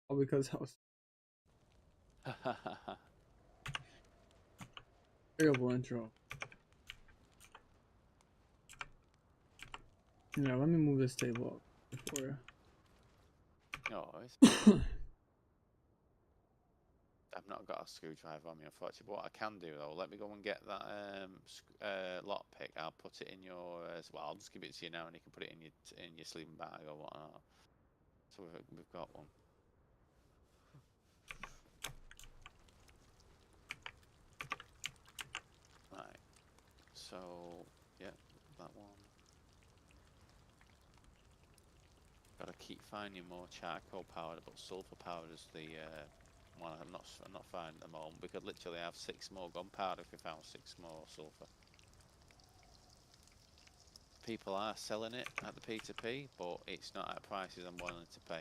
All because I was terrible intro. Yeah, let me move this table up before. No worries. I've not got a screwdriver on me, unfortunately. But what I can do though, let me go and get that lockpick. I'll put it in your well. I'll just give it to you now, and you can put it in your sleeping bag or whatnot. So we've got one. Right. So yeah, that one. Gotta keep finding more charcoal powder, but sulfur powder is the one I'm not finding at the moment. We could literally have 6 more gunpowder if we found 6 more sulfur. People are selling it at the P2P, but it's not at prices I'm willing to pay.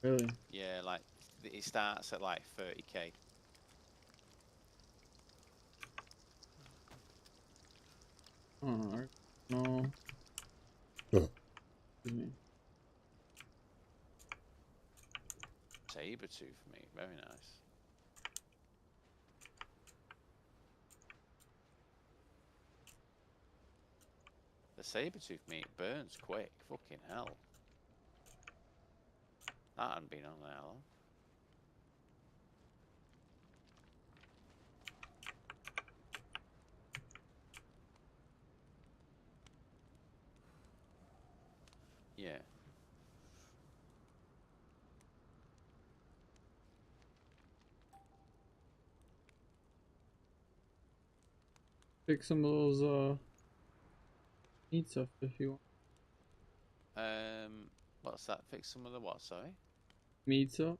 Really? Yeah, like it starts at like 30k. Alright. No. Excuse me. Saber tooth meat, very nice. The saber tooth meat burns quick. Fucking hell. That hadn't been on there long. Yeah. Pick some of those meat stuff if you want. What's that? Fix some of the what? Sorry. Meat stuff?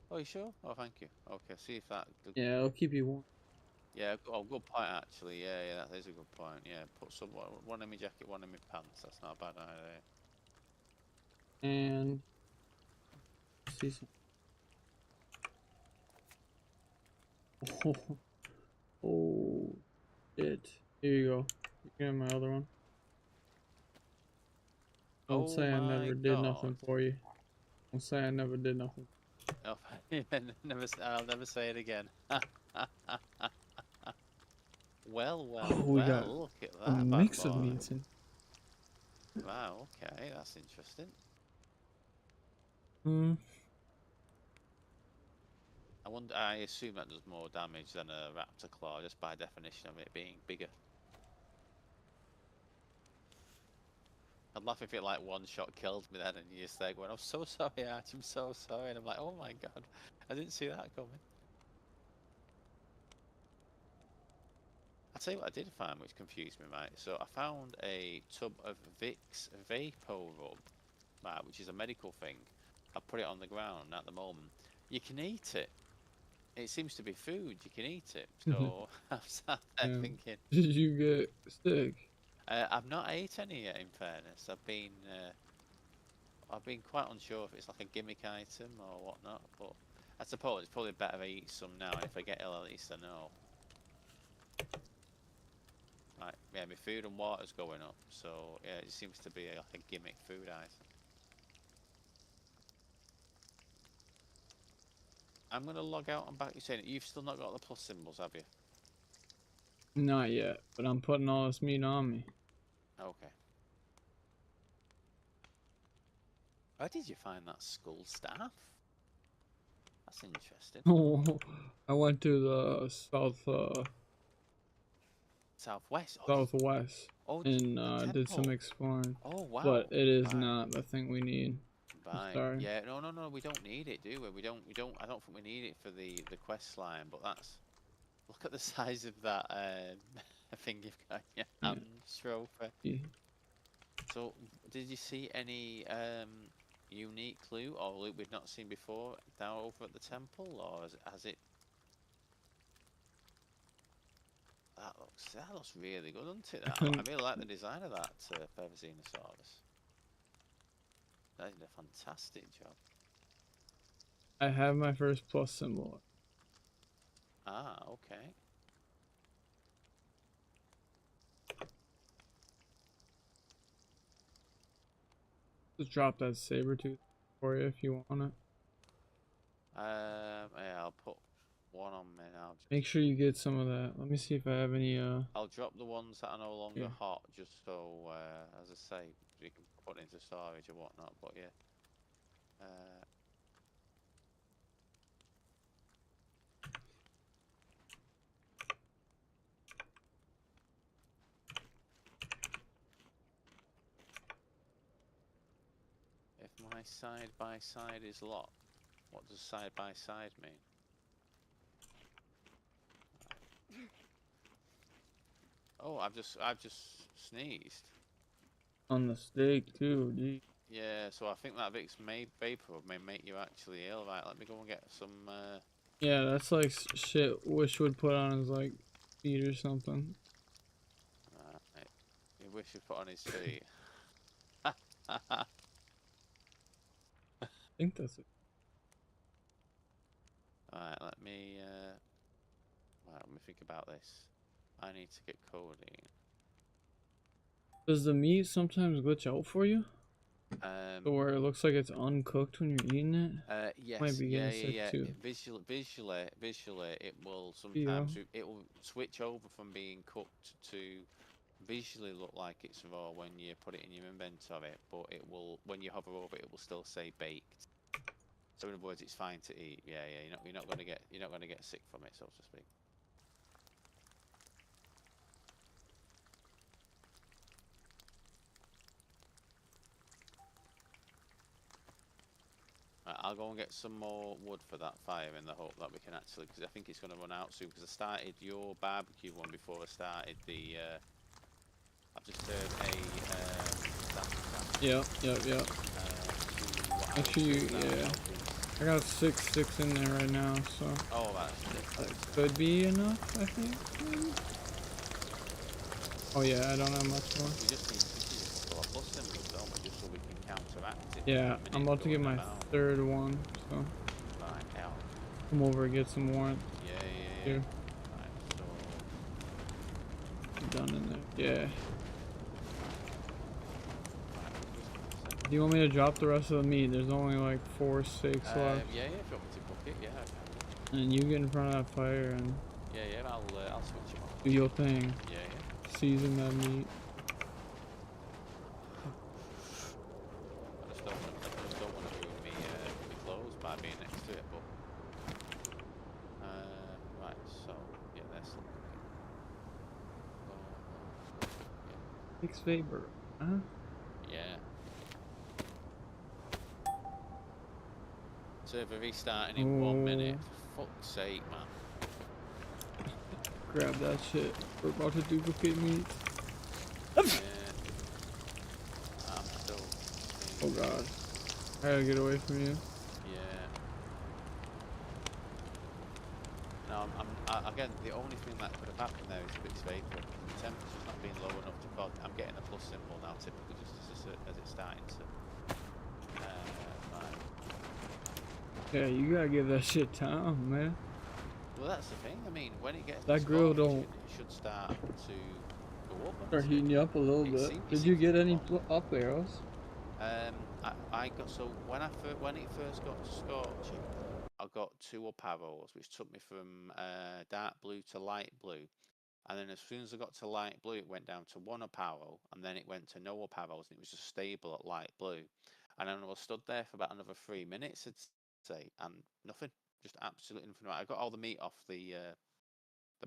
Oh, you sure? Oh, thank you. Okay, see if that. Yeah, it'll keep you warm. Yeah, oh, good point actually. Yeah, that is a good point. Yeah, put some one in my jacket, one in my pants. That's not a bad idea. And see some. Oh, oh shit. Here you go. You can have my other one. Don't Oh say I my never did god. nothing for you. Don't say I never did nothing. Oh, I'll never say it again. Oh, we got Well, look at a that bad mix of boy. meats in. Wow, okay, that's interesting. Hmm. I assume that does more damage than a raptor claw, just by definition of it being bigger. I'd laugh if it like one shot killed me then and you just like, going, I'm so sorry, Arch, I'm so sorry. And I'm like, oh my god, I didn't see that coming. I'll tell you what I did find which confused me, right? So I found a tub of Vicks Vapor Rub, right, which is a medical thing. I put it on the ground at the moment. You can eat it. It seems to be food, you can eat it. So I'm sat there Yeah. thinking, Did you get sick? I've not ate any yet in fairness. I've been quite unsure if it's like a gimmick item or whatnot, but I suppose it's probably better I eat some now, and if I get ill at least I know. Right, yeah, my food and water's going up, so yeah, it seems to be like a gimmick food item. I'm gonna log out and back. You're saying you've still not got the plus symbols, have you? Not yet, but I'm putting all this meat on me. Okay. Where did you find that skull staff? That's interesting. Oh, I went to the Southwest. southwest Oh, and the did some temple. exploring, Oh but wow. it is Right. not the thing we need. I'm Right. sorry. Yeah. No. We don't need it, do we? We don't. We don't. I don't think we need it for the quest line. But that's. Look at the size of that thing you've got in your Yeah. hand trophy. Yeah. So, did you see any unique loot or loot we've not seen before down over at the temple, or has it? That looks really good, doesn't it? I I couldn't. really like the design of that Featherzinosaurus. That did a fantastic job. I have my first plus symbol. Ah, okay. Just drop that saber tooth for you if you want it. Yeah, I'll put one on me now. Make sure you get some of that. Let me see if I have any. I'll drop the ones that are no longer Here. hot, just so, as I say, you can put into storage or whatnot. But yeah, if my side by side is locked, what does side by side mean? Oh, I've just sneezed. On the steak too. Gee. Yeah, so I think that Vicks vapor may make you actually ill. Right, let me go and get some. Yeah, that's like shit Wish would put on his like feet or something. Right, you wish you put on his feet. I think that's it. Alright, let me think about this. I need to get codeine. Does the meat sometimes glitch out for you? Um, So where it looks like it's uncooked when you're eating it? Might yes, be yeah, getting yeah, sick yeah. too. Visually, it will Yeah. sometimes it will switch over from being cooked to visually look like it's raw when you put it in your inventory, but it will, when you hover over it, it will still say baked. So in other words, it's fine to eat. Yeah, yeah. You're not gonna get sick from it, so to speak. Right, I'll go and get some more wood for that fire in the hope that we can actually, because I think it's going to run out soon. Because I started your barbecue one before I started the. I've just heard Yep, yep, yep. Make sure you, yeah. I got six sticks in there right now, so. Oh, that's That could be enough, I think. Oh yeah, I don't have much more. We just need to pull a plus symbol, don't we? Just so we can counteract it. Yeah, I'm about to get my third one, so. Right, hell. Come over and get some warrant. Yeah, yeah, yeah. Here. Right, so. Done in there. Yeah. Do you want me to drop the rest of the meat? There's only like 4 steaks left. Yeah, yeah. If you want me to cook it, yeah. And you get in front of that fire and. Yeah, yeah. I'll switch them off. Do your thing. Yeah, yeah. Season that meat. I just don't want to ruin me clothes by being next to it, but right, so yeah, that's Six Faber. Huh? yeah. Server restarting in 1 minute. For fuck's sake, man. Grab that shit. We're about to duplicate meat. Yeah. I'm still. Oh god. I gotta get away from you. Yeah. No, again, the only thing that could have happened there is Vicks vapor. The temperature's not being low enough to cause. I'm getting a plus symbol now, typically just as it's starting to. Right. Yeah, you gotta give that shit time, man. Well, that's the thing. I mean, when it gets That grill don't it should start to go up. start heating you up a little bit. Did you get any up arrows? I got, so when it first got to scorching, I got 2 up arrows, which took me from dark blue to light blue, and then as soon as I got to light blue, it went down to 1 up arrow, and then it went to no up arrows, and it was just stable at light blue, and then I was stood there for about another 3 minutes, I'd say, and nothing, just absolutely nothing. I got all the meat off the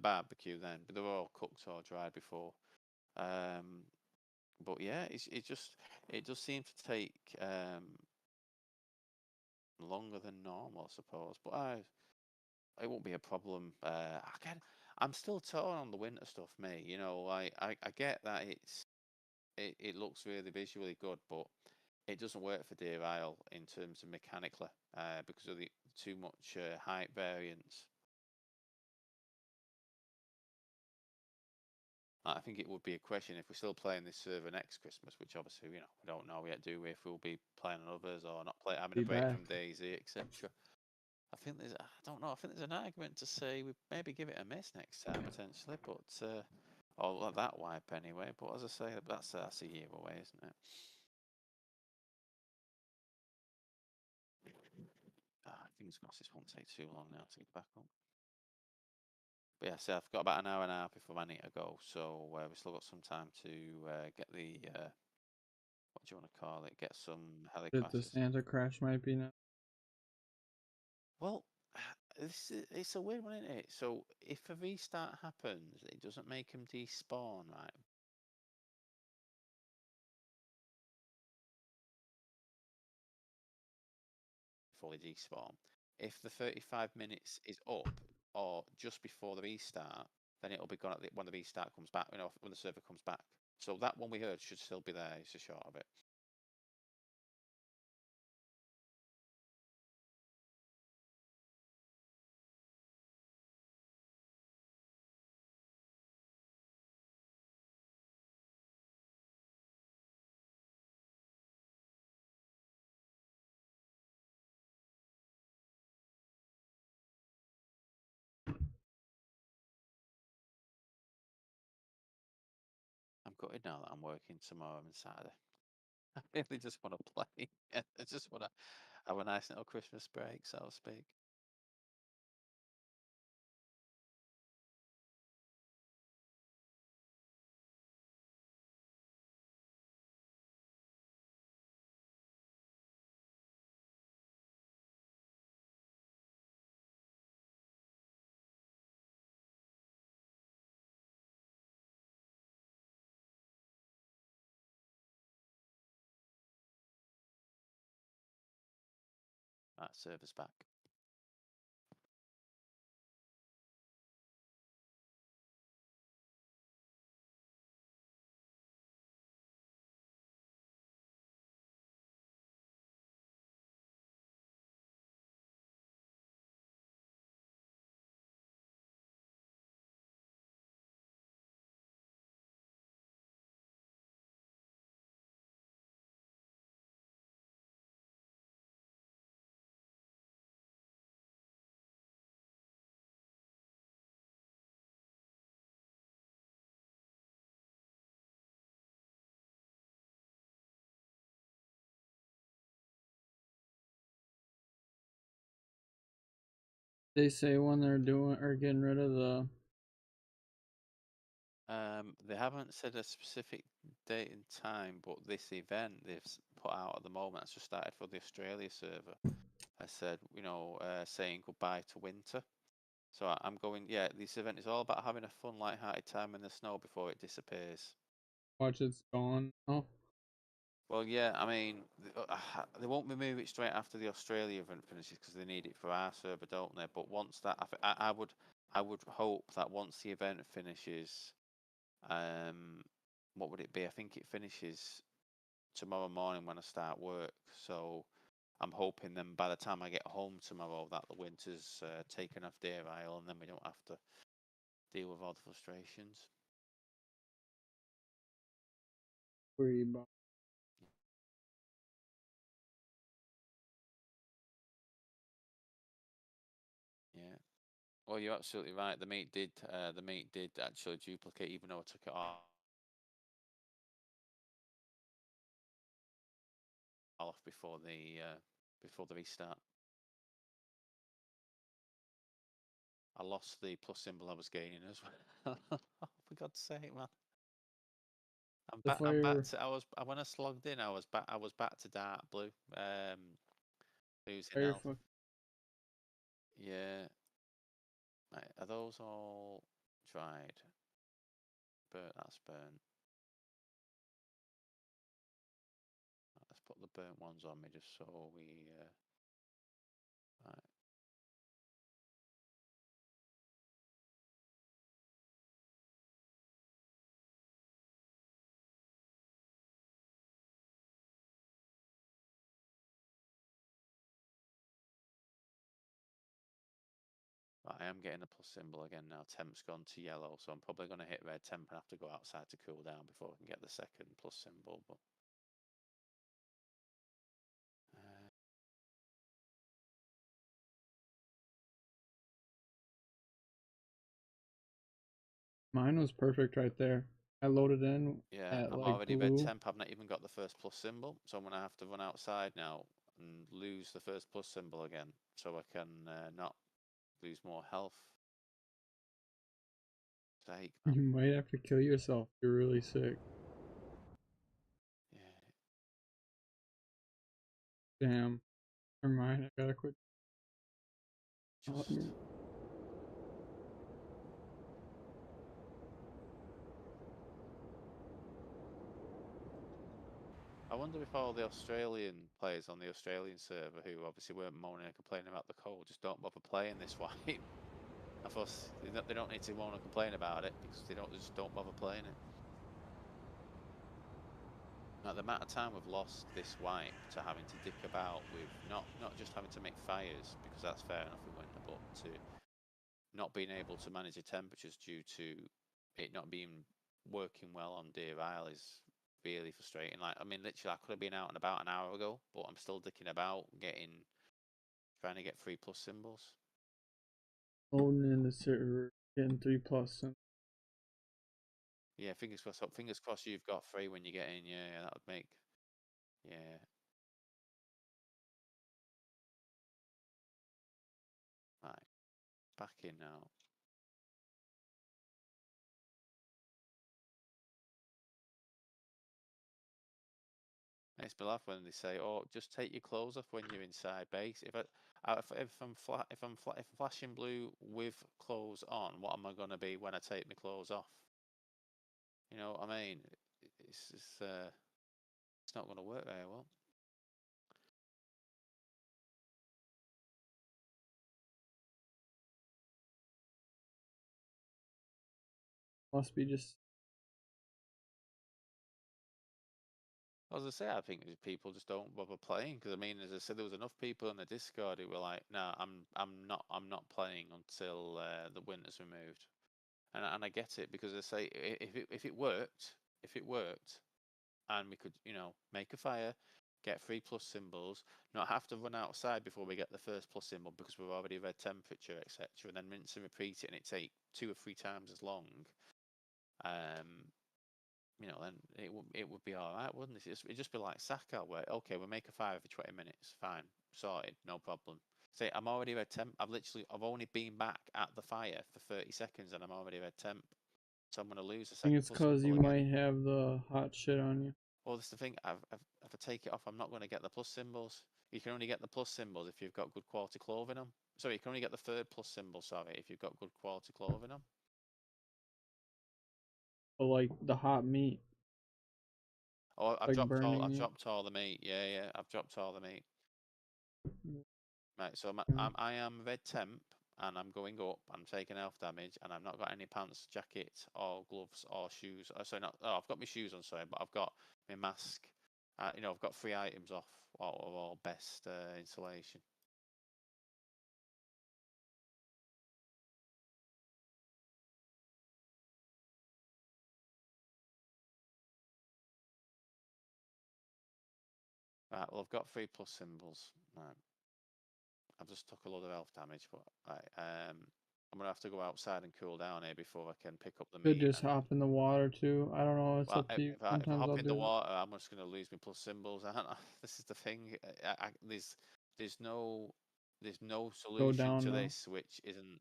barbecue then, but they were all cooked or dried before. But yeah, it does seem to take longer than normal, I suppose. But it won't be a problem. I'm still torn on the winter stuff, mate. You know, I get that it looks really visually good, but it doesn't work for Deer Isle in terms of mechanically, because of the too much height variance. I think it would be a question if we're still playing this server next Christmas, which obviously, we don't know yet, do we? If we'll be playing on others or not having a break from Dayz, etc. I don't know. I think there's an argument to say we maybe give it a miss next time potentially, but or that wipe anyway. But as I say, that's a year away, isn't it? I think Fingers crossed this won't take too long now to get back up. But yeah, so I've got about an hour and a half before I need to go, so we've still got some time to get the what do you want to call it? Get some heli That the crashes. Santa crash might be now. Well, it's a weird one, isn't it? So if a restart happens, it doesn't make them despawn, right? Fully despawn. If the 35 minutes is up or just before the restart, then it'll be gone at when the restart comes back. You know, when the server comes back. So that one we heard should still be there. It's a short of it. I'm gutted now that I'm working tomorrow and Saturday. I really just want to play. I just want to have a nice little Christmas break, so to speak. Right, server's back. They say when they're doing or getting rid of the. They haven't said a specific date and time, but this event they've put out at the moment has just started for the Australia server. I said, you know, saying goodbye to winter. So I'm going. Yeah, this event is all about having a fun, light-hearted time in the snow before it disappears. Watch it's gone. Oh, Well, yeah, I mean, they won't remove it straight after the Australia event finishes because they need it for our server, don't they? But once that, I would hope that once the event finishes, what would it be? I think it finishes tomorrow morning when I start work. So I'm hoping then by the time I get home tomorrow that the winter's taken off Deer Isle and then we don't have to deal with all the frustrations. pretty bomb. Yeah. Well, you're absolutely right. The meat did actually duplicate, even though I took it off before the restart. I lost the plus symbol I was gaining as well. For God's sake, man! The I'm back fire, to. When I slogged in. I was back to dark blue. Losing health. fire. Yeah. Right, are those all dried? That's burnt. Right, let's put the burnt ones on me just so we. Right. Right, I am getting a plus symbol again now. Temp's gone to yellow, so I'm probably going to hit red temp and have to go outside to cool down before I can get the second plus symbol. But uh, Mine was perfect right there. I loaded in yeah, at I'm like already red blue. temp. I've not even got the first plus symbol, so I'm going to have to run outside now and lose the first plus symbol again, so I can not lose more health. Sake, man. You might have to kill yourself. You're really sick. Yeah. Damn. Never mind. I gotta quit. Just. I wonder if all the Australian players on the Australian server, who obviously weren't moaning and complaining about the cold, just don't bother playing this wipe. I thought they don't need to moan and complain about it because they just don't bother playing it. Now, the amount of time we've lost this wipe to having to dick about with not just having to make fires, because that's fair enough in winter, but to not being able to manage the temperatures due to it not being working well on Deer Isle is really frustrating. Like, I mean, literally, I could have been out and about an hour ago, but I'm still dicking about trying to get 3+ symbols. Holding in the server, getting 3+. Yeah, fingers crossed. Fingers crossed you've got 3 when you get in. Yeah, that would make. Yeah. Right. Back in now. Makes me laugh when they say, "Oh, just take your clothes off when you're inside base." If I'm flashing blue with clothes on, what am I gonna be when I take my clothes off? You know what I mean? It's not gonna work very well. Must be just. As I say, I think people just don't bother playing because I mean, as I said, there was enough people in the Discord who were like, "No, I'm not playing until the winter's removed," and I get it because I say if it worked, and we could make a fire, get 3+ symbols, not have to run outside before we get the first plus symbol because we've already read temperature, etc., and then rinse and repeat it, and it take 2 or 3 times as long. Um, then it would be all right, wouldn't it? It'd just be like Saka, where okay, we'll make a fire for 20 minutes, fine, sorted, no problem. Say I'm already read temp. I've only been back at the fire for 30 seconds, and I'm already read temp. So I'm gonna lose the I think second it's plus because symbol you again. might have the hot shit on you. Well, that's the thing. If I take it off, I'm not going to get the plus symbols. You can only get the plus symbols if you've got good quality clothing on. Sorry, you can only get the third plus symbol. Sorry, if you've got good quality clothing on. But like the hot meat, Oh, like burning I've you. dropped all the meat. Yeah, I've dropped all the meat. Right, so Yeah. I am red temp, and I'm going up. I'm taking health damage, and I've not got any pants, jacket, or gloves, or shoes. Sorry, not. Oh, I've got my shoes on. Sorry, but I've got my mask. I've got 3 items off, or best insulation. Right, well, I've got 3+ symbols. Right. I've just took a lot of health damage, but right, I'm gonna have to go outside and cool down here before I can pick up the Could meat. just And hop in the water too. I don't know. It's well, up to you. if I Sometimes hop I'll in the do it. water, I'm just gonna lose my plus symbols. This is the thing. There's no there's no Go solution down to now. this which isn't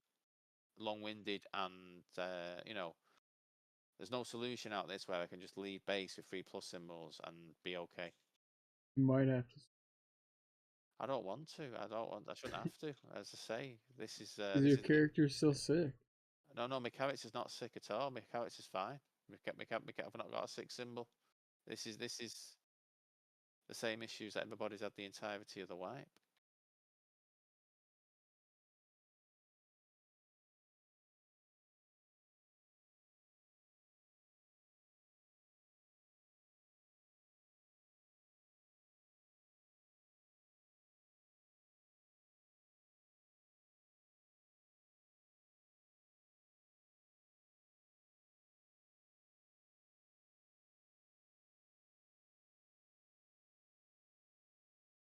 long-winded, and there's no solution out this where I can just leave base with 3+ symbols and be okay. You might have to. I don't want to. I shouldn't have to. As I say, Because your character's still sick. No, my character's not sick at all. My character's fine. I've not got a sick symbol. This is the same issues that everybody's had the entirety of the wipe.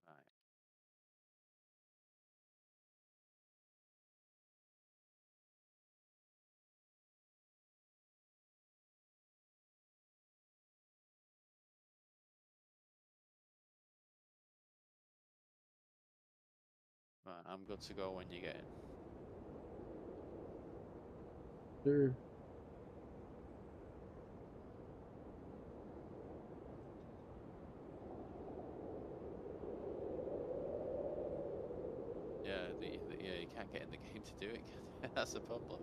Right. I'm good to go when you get in. Sure. Yeah, yeah, you can't get in the game to do it. That's the problem.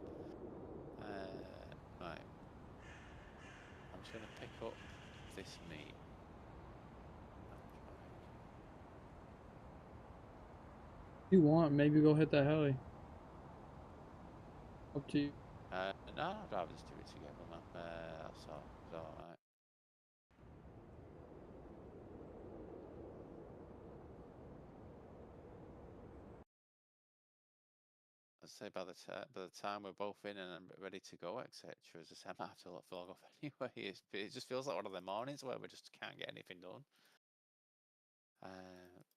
Right. I'm just gonna pick up this meat. If you want, maybe go hit that heli. Up to you. No, I'd rather just do it together, man. That's alright. I'd say by the time we're both in and I'm ready to go, etc., as I said, I might have to log off anyway. It just feels like one of the mornings where we just can't get anything done.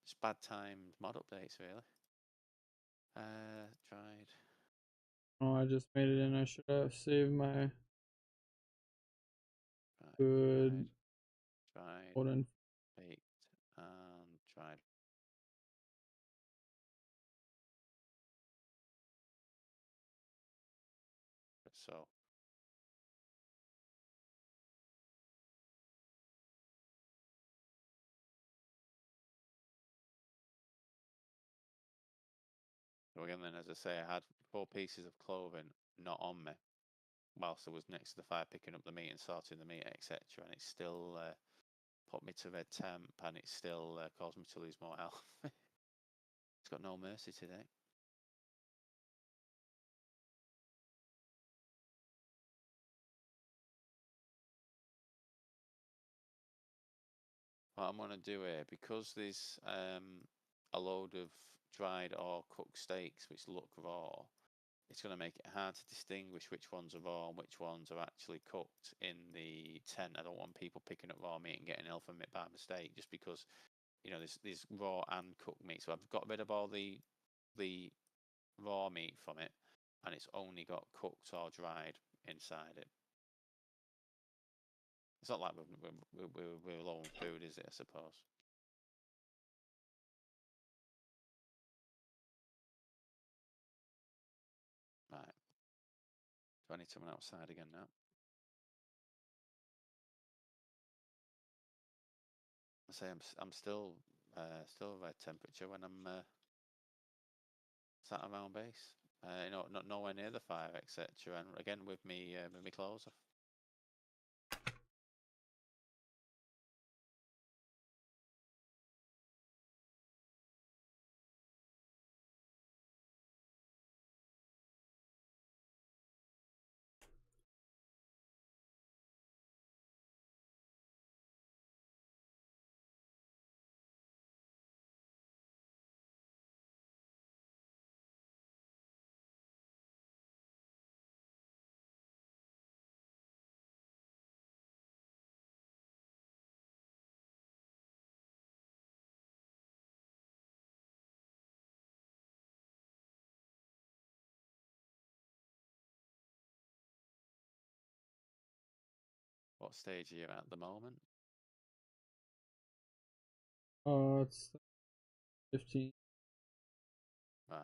It's bad timed mod updates, really. Tried. Oh, I just made it in. I should have saved my Right, good. tried, Hold on. baked, and tried. So, again, then, as I say, I had 4 pieces of clothing not on me whilst I was next to the fire picking up the meat and sorting the meat, etc. And it still put me to red temp, and it still caused me to lose more health. It's got no mercy today. What I'm gonna do here, because there's a load of dried or cooked steaks which look raw, it's going to make it hard to distinguish which ones are raw and which ones are actually cooked in the tent. I don't want people picking up raw meat and getting ill from it by mistake, just because, you know, there's raw and cooked meat. So I've got rid of all the raw meat from it, and it's only got cooked or dried inside it. It's not like we're low on food, is it? I suppose. Right. Do I need someone outside again now? I say I'm still red temperature when I'm sat around base. You know, not nowhere near the fire, etc. And again with me clothes off. What stage are you at the moment? It's 15. Right.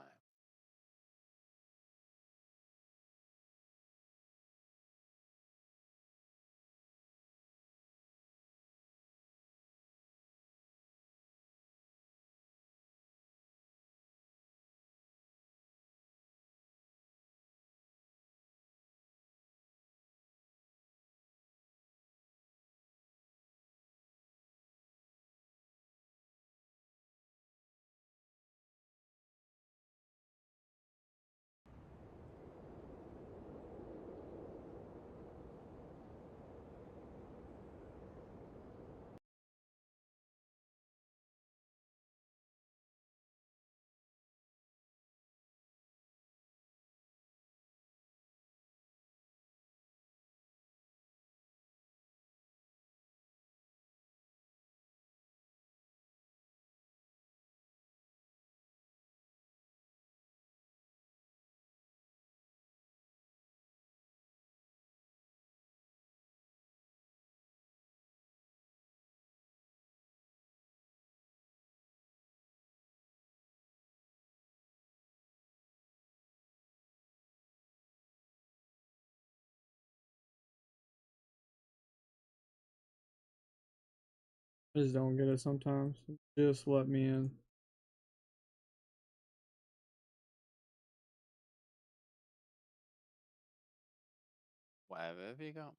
I just don't get it sometimes. Just let me in. Whatever have you got?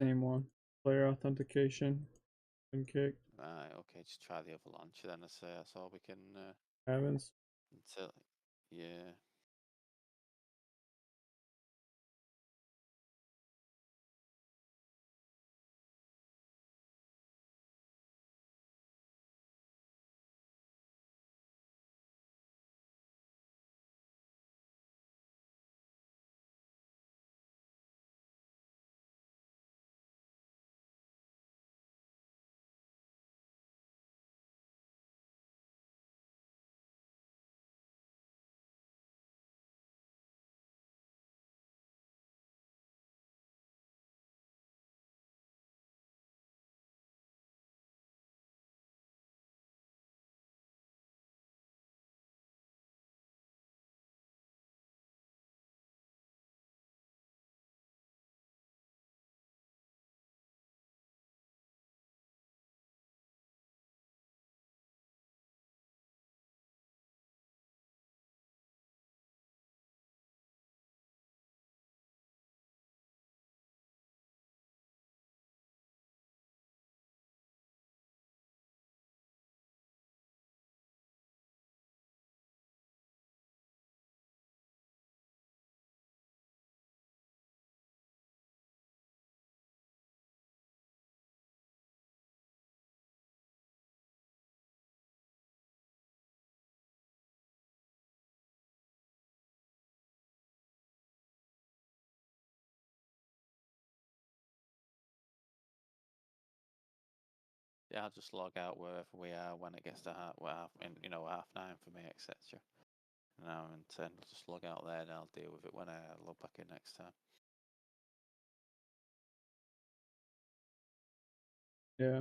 Same one. Player authentication. Been kicked. Right, okay, just try the other launcher then. I say that's all we can. Haven't. Until, yeah. Yeah, I'll just log out wherever we are when it gets to half 9 for me, etc. Now and 10, I'll just log out there and I'll deal with it when I log back in next time. Yeah.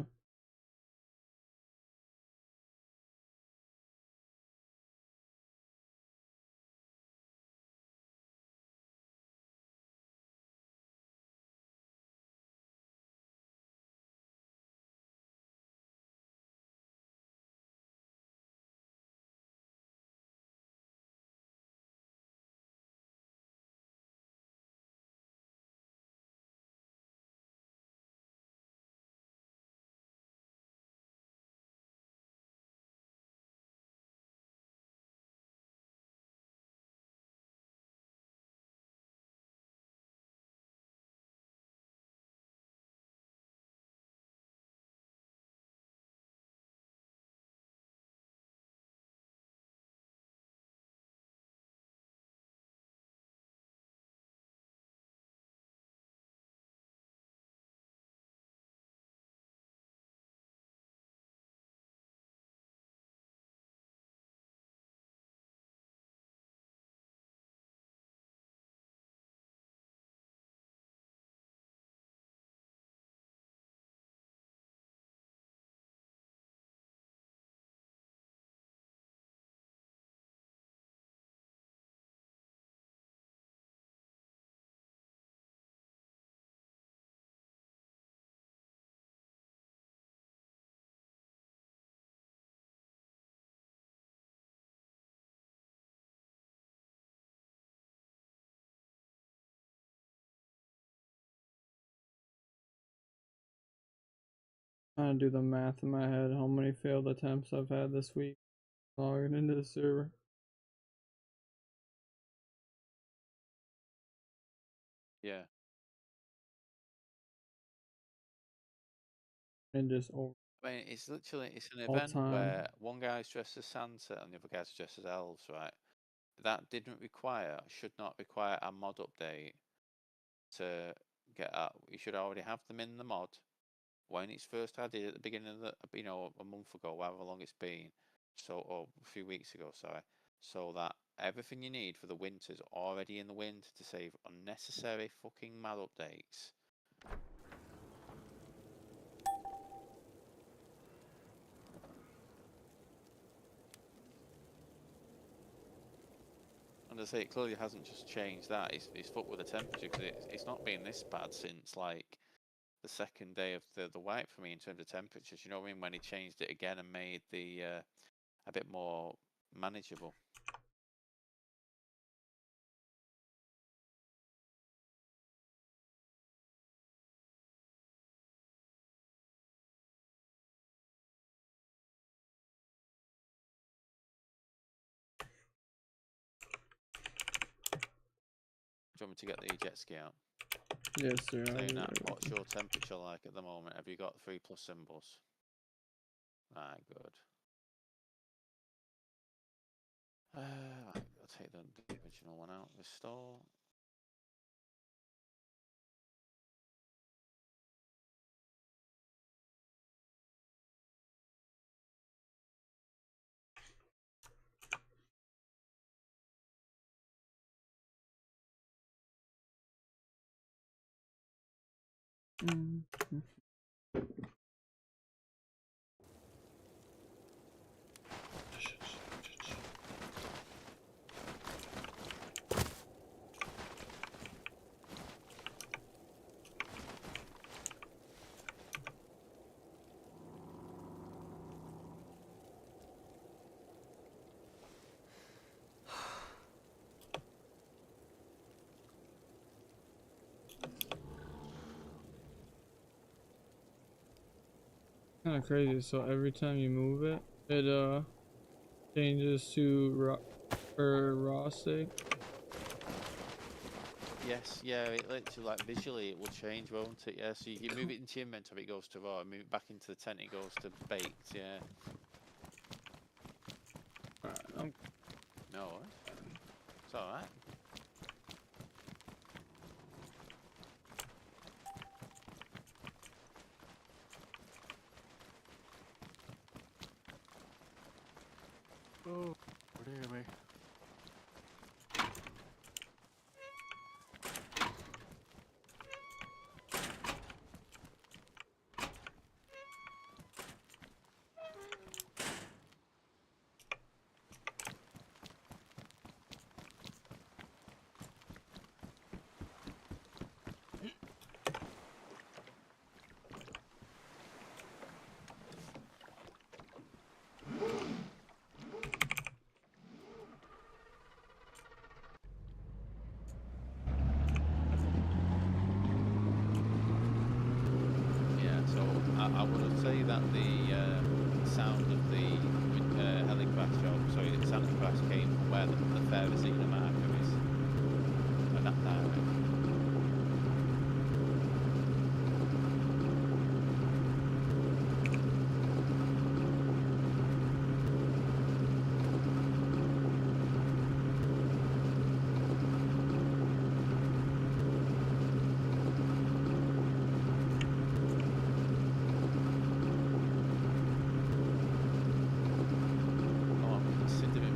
Trying to do the math in my head. How many failed attempts I've had this week logging into the server. Yeah. And just over I mean, it's an all event time. where one guy's dressed as Santa and the other guy's dressed as elves, right? That should not require a mod update to get out. You should already have them in the mod when it's first added at the beginning of a month ago, however long it's been, or a few weeks ago, sorry, so that everything you need for the winter's already in the winter to save unnecessary fucking mod updates. And I say it clearly hasn't just changed that. It's fucked with the temperature because it's not been this bad since like the the second day of the wipe for me in terms of temperatures. You know what I mean? When he changed it again and made the a bit more manageable. Do you want me to get the jet ski out? Yes, sir. Saying that, what's your temperature like at the moment? Have you got 3+ symbols? Right, good. Right, I'll take the original one out. Restore. Kind of crazy. So every time you move it, it changes to raw state. Yes, yeah, it literally, like, visually it will change, won't it? Yeah, so you move it into your inventory, it goes to raw. Move it back into the tent, it goes to baked. Yeah. Alright, No, it's all right. Oh, dear me. Yeah, so I would say that the sound of the helicraft shot, sorry, the sound of the crash came from where the Ferrazina marker is. So that direction.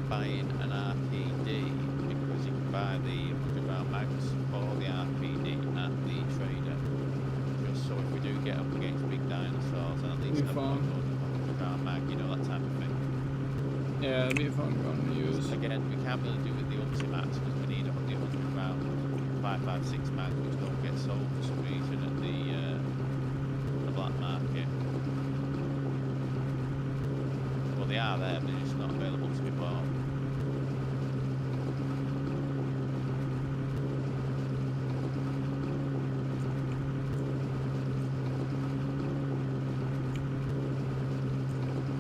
Buying an RPD because you can buy the 100-round mags for the RPD at the trader. Just so if we do get up against big dinosaurs, at least have one gun with a 100-round mag, you know, that type of thing. yeah, it'd be a fun gun to use. Again, we can't really do with the Ultimax because we need the 100-round 5.56 mags, which don't get sold for some reason at the black market. Well, they are there, but they're just not available to be bought.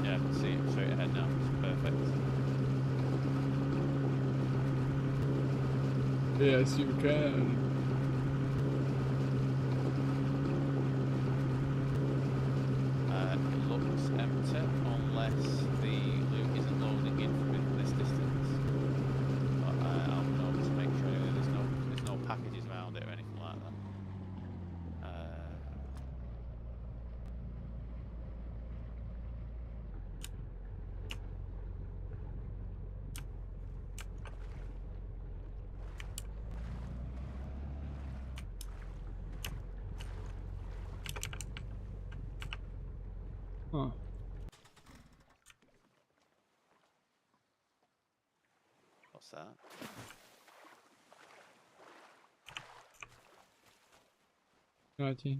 Yeah, I can see it straight ahead now. It's perfect. Yes, you can. It looks empty unless the loot isn't loading in from this distance. But I'll know to make sure there's no packages around it or anything like that. Huh. What's that? Got you.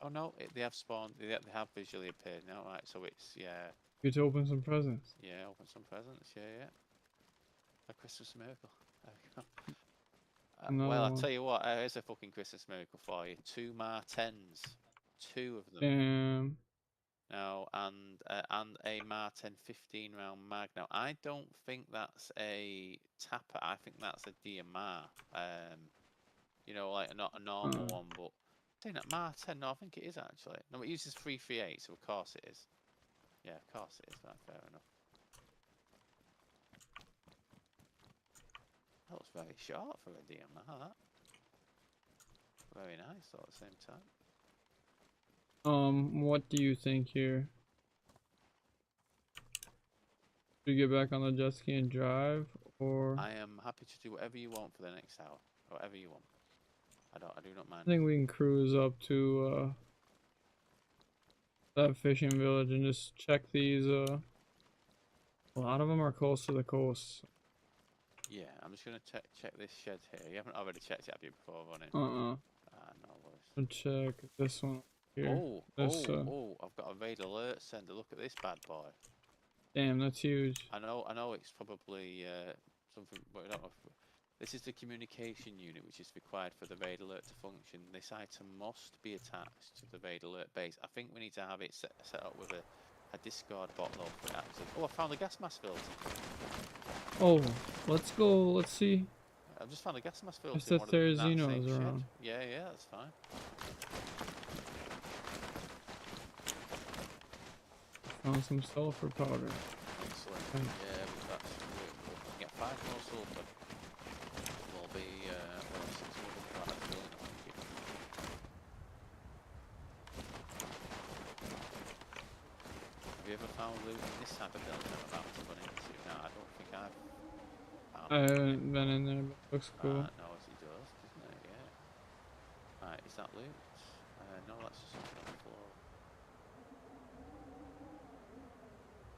Oh no, they have spawned. They have visually appeared now, right? So it's yeah, Get to open some presents. yeah. Open some presents. Yeah, yeah. A Christmas miracle. There we go. Another Well, I'll one. tell you what. Here's a fucking Christmas miracle for you. 2 Mar-10s, 2 of them. Damn. Now, and a Mar-10 15 round mag. Now, I don't think that's a tapper. I think that's a DMR. You know, like not a normal one, but saying that Mar-10. No, I think it is actually. No, it uses 338, so of course it is. Yeah, of course it is. Right, fair enough. That looks very short for a DMR. That. Very nice, though, at the same time. What do you think here? Do you get back on the jet ski and drive, or? I am happy to do whatever you want for the next hour. Whatever you want. I do not mind. I think we can cruise up to that fishing village and just check these. A lot of them are close to the coast. Yeah, I'm just gonna check this shed here. You haven't already checked it, have you, before running? No worries. I'll check this one here. Oh, This, I've got a raid alert sender. Look at this bad boy. Damn, that's huge. I know it's probably something, but I don't know if, this is the communication unit which is required for the raid alert to function. This item must be attached to the raid alert base. I think we need to have it set up with a Discord bot though for it actually. Oh, I found a gas mask filter. Oh, let's go. Let's see. I've just found a gas mask filter. If the in one of the- in that same Therizino's shed. around. Yeah, that's fine. Found some sulfur powder. Excellent. Okay. Yeah, that's we can get 5 more sulfur. We'll be well, 6 more than that. That's really not thank you. Have you ever found loot in this type of building I'm about to run into? No, I don't think I've found I haven't been in there, but it looks cool. no, as he does, doesn't it? Yeah. Right, is that loot? No, that's just something on the floor.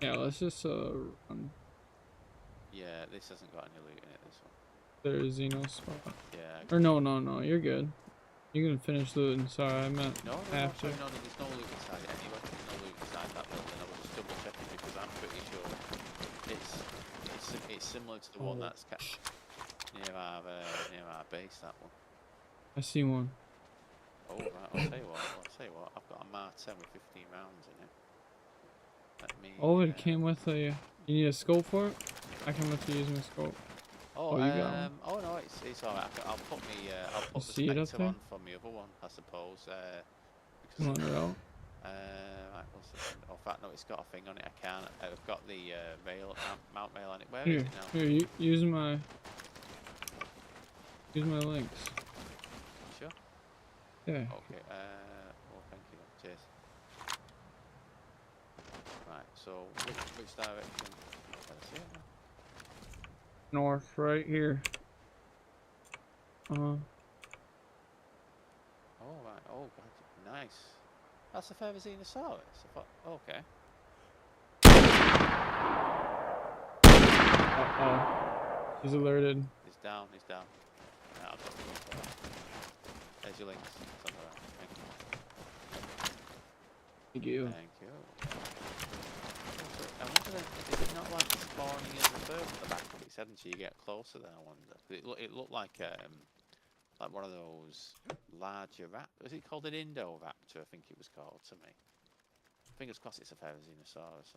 Yeah, let's just run. Yeah, this hasn't got any loot in it, this one. Therizino spot. Yeah. Or no, you're good. You can finish looting. Sorry, I meant No, after. sorry, no, there's no loot inside it anyway. There's no loot inside that building. I was just double checking because I'm pretty sure it's similar to the one that's near our base. That one. I see one. Oh right, I'll tell you what. I've got a Mar-10 with 15 rounds in it. Let me. Oh, it came with a. You need a scope for it? I can let you use my scope. Oh, you got one. oh no, it's alright. I'll put the see it up Spectre there? on from the other one, I suppose. Come on, Rel. Right, what's this one? Oh, in fact, no, it's got a thing on it. I can't. I've got the mount rail on it. Where is Here, it now? here. Use my links. Sure. Yeah. Okay. Well, thank you. Cheers. Right. So, which direction? Can I see it now? North, right here. Oh right. Oh god. Nice. That's a Therizinosaurus. I thought. Okay. He's alerted. He's down. He's down. No, I'll drop it for that. There's your links. It's on the right. Thank you. Thank you. Thank you. Also, I wonder then, is it not like spawning in the bird at the back of its head until you get closer then, I wonder? It looked like one of those larger raptors. Is it called an Indoraptor, I think it was called to me. Fingers crossed it's a Therizinosaurus.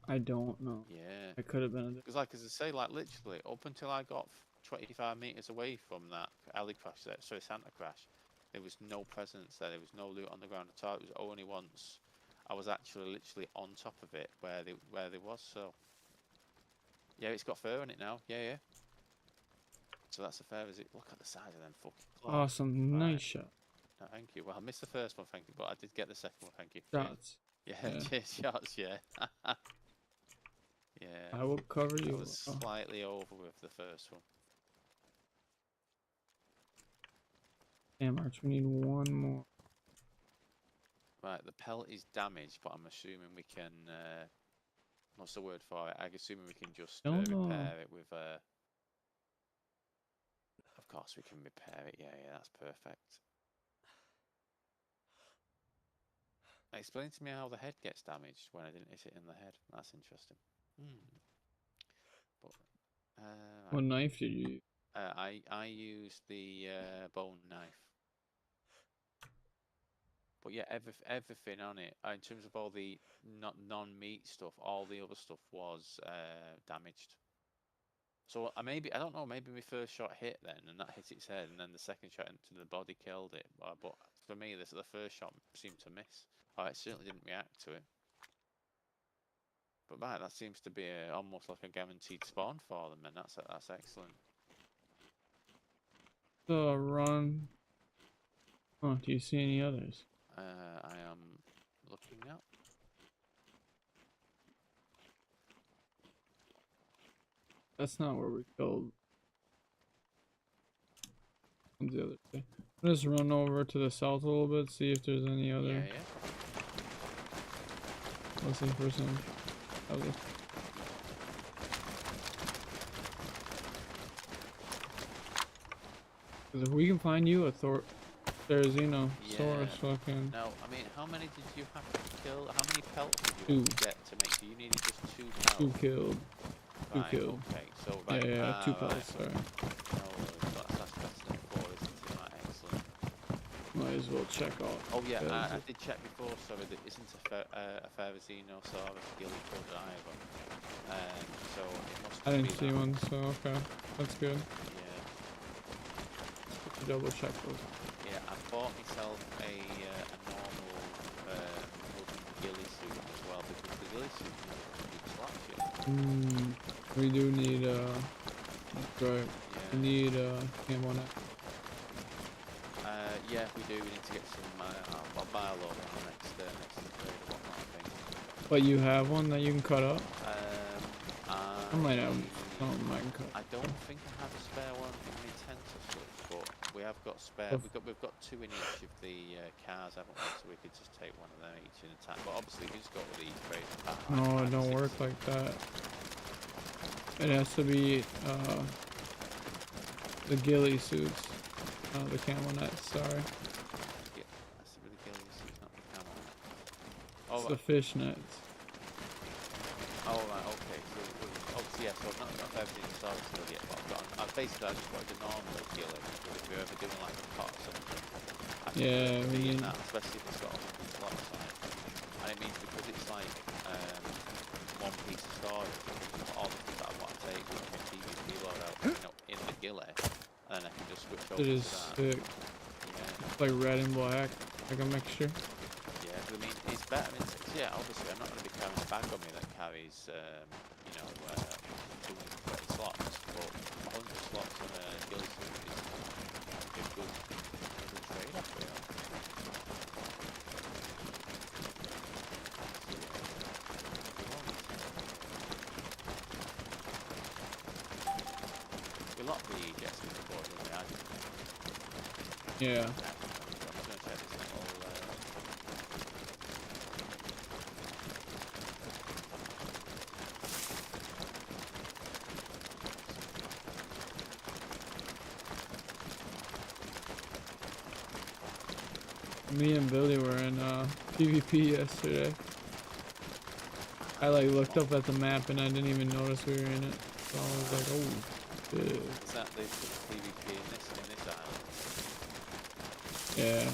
I don't know. Yeah. It could have been a. Because like, as I say, like literally, up until I got 25 meters away from that alley crash, Santa crash, there was no presence there. There was no loot on the ground at all. It was only once I was actually literally on top of it where there was. So yeah, it's got fur on it now. Yeah. So that's a fair visit. Look at the size of them fucking claws. Awesome. Right. Nice shot. No, thank you. Well, I missed the first one, thank you, but I did get the second one, thank you. Shots. Yeah, Yeah. cheers, shots, yeah. Yeah. I will cover I you. was slightly over with the first one. Damn, Arch, we need one more. Right, the pelt is damaged, but I'm assuming we can. What's the word for it? I'm assuming we can just repair it with. Of course, we can repair it. Yeah, that's perfect. Explain to me how the head gets damaged when I didn't hit it in the head. That's interesting. But What knife did you use? I used the bone knife. But yeah, everything on it, in terms of all the non-meat stuff, all the other stuff was damaged. So I don't know, maybe my first shot hit then, and that hit its head, and then the second shot into the body killed it. But for me, the first shot seemed to miss. Oh, it certainly didn't react to it. But right, that seems to be almost like a guaranteed spawn for them, and that's excellent. So run. Oh, do you see any others? I am looking up. That's not where we killed the other day. Just run over to the south a little bit, see if there's any other. Yeah. Listen for some other. Because if we can find you a Therizino source, fucking. Now, I mean, how many did you have to kill? How many pelts did you have to get to make? So you needed just 2 pelts. 2 killed. Right, 2 killed. Okay, so right, Yeah, 2 pelts. Sorry. No, that's better than 4, isn't it? Right, excellent. Might as well check out. Oh yeah, I did check before. Sorry, there isn't a Therizino Saurus Gilly driver. So it must. I didn't see one, so okay, that's good. Yeah. Good to double check those. Yeah, I bought myself a normal wooden ghillie suit as well, because the ghillie suit slaps you. We do need right. Yeah. We need camo on it. Yeah, we do. We need to get some. I'll buy a lot on the next trade or whatnot, I think. But you have one that you can cut up? I might have something I can cut. I don't think I have a spare one in my tent or such, but we have got spare. We've got 2 in each of the cars, haven't we? So we could just take one of them each in attack. But obviously, we just got with these crazy. No, it don't work like that. It has to be the ghillie suits, the camo nets. Sorry. Yeah, that's the ghillie suits, not the camo. It's the fish nets. Oh right, okay. So yeah, so I've not got everything started still yet, but I just wanted a normal ghillie. If you're ever doing like a pot or something, Yeah, we need that, especially if it's got a 100 slots on it. And it means because it's like one piece of storage, all the things that I want to take with my PvP loadout, in the ghillie, and then I can just switch over it to is that. sick. Yeah. It's like red and black, like a mixture. Yeah, I mean, it's better. I mean, yeah, obviously, I'm not going to be carrying a bag on me that carries, 230 slots, but 100 slots on a ghillie suit is a good trade-off, really. We locked the jets before, didn't we? I didn't. Yeah. I'm just going to check this little. Me and Billy were in PvP yesterday. I like looked up at the map and I didn't even notice we were in it. So I was like, oh shit. Is that the PvP in this island? Yeah.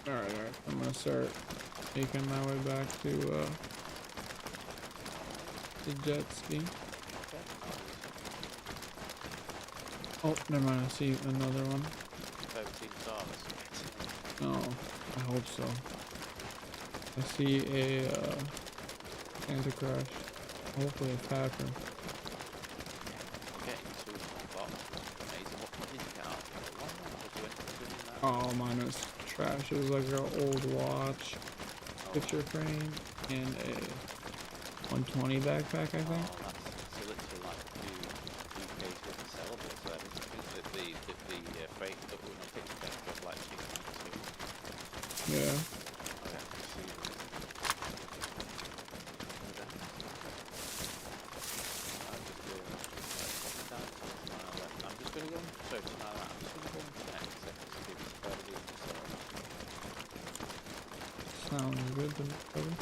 Alright, I'm gonna start making my way back to the jet ski. Oh, never mind, I see another one. No, I hope so. I see a Santa Crash. Hopefully a packer. Did you get out of the one? Was you interested in that? Oh, mine was trash. It was like an old watch, picture frame, and a 120 backpack, I think. Oh, that's literally like two cases worth of sellables there. I think that the freight that was on picture frame got like 692. Yeah. I actually see them. I'm just gonna go and search my lab. I'm just gonna go and check so I can see if it's better than the source. Sounds good to me, brother.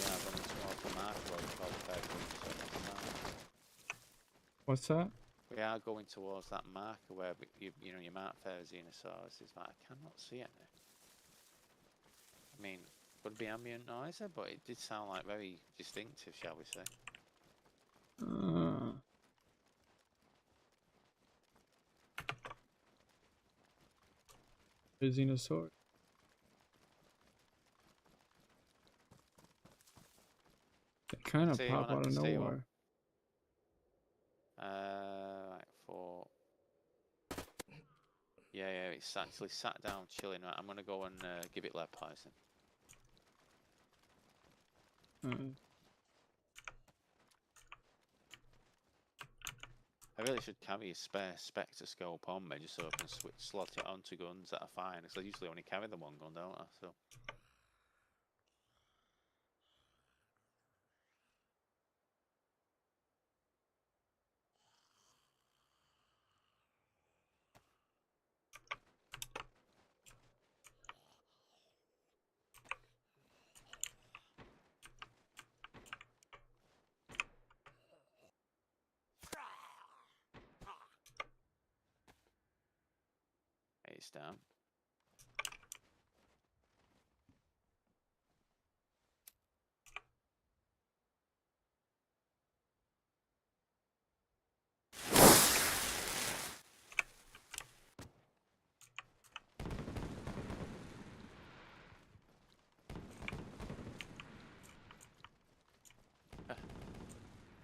Yeah, I've been towards the mark where it's called What's that? we are going towards that marker where you know you mark Therizinosaurus. Is like I cannot see any. I mean, could be ambient noise there, but it did sound like very distinctive, shall we say? Xenosaur. They kind of pop out of nowhere. Right, for yeah, it's actually sat down chilling. Right, I'm gonna go and give it lead poison. I really should carry a spare spectroscope on me just so I can slot it onto guns that are fine. Because I usually only carry the one gun, don't I? So. It's down.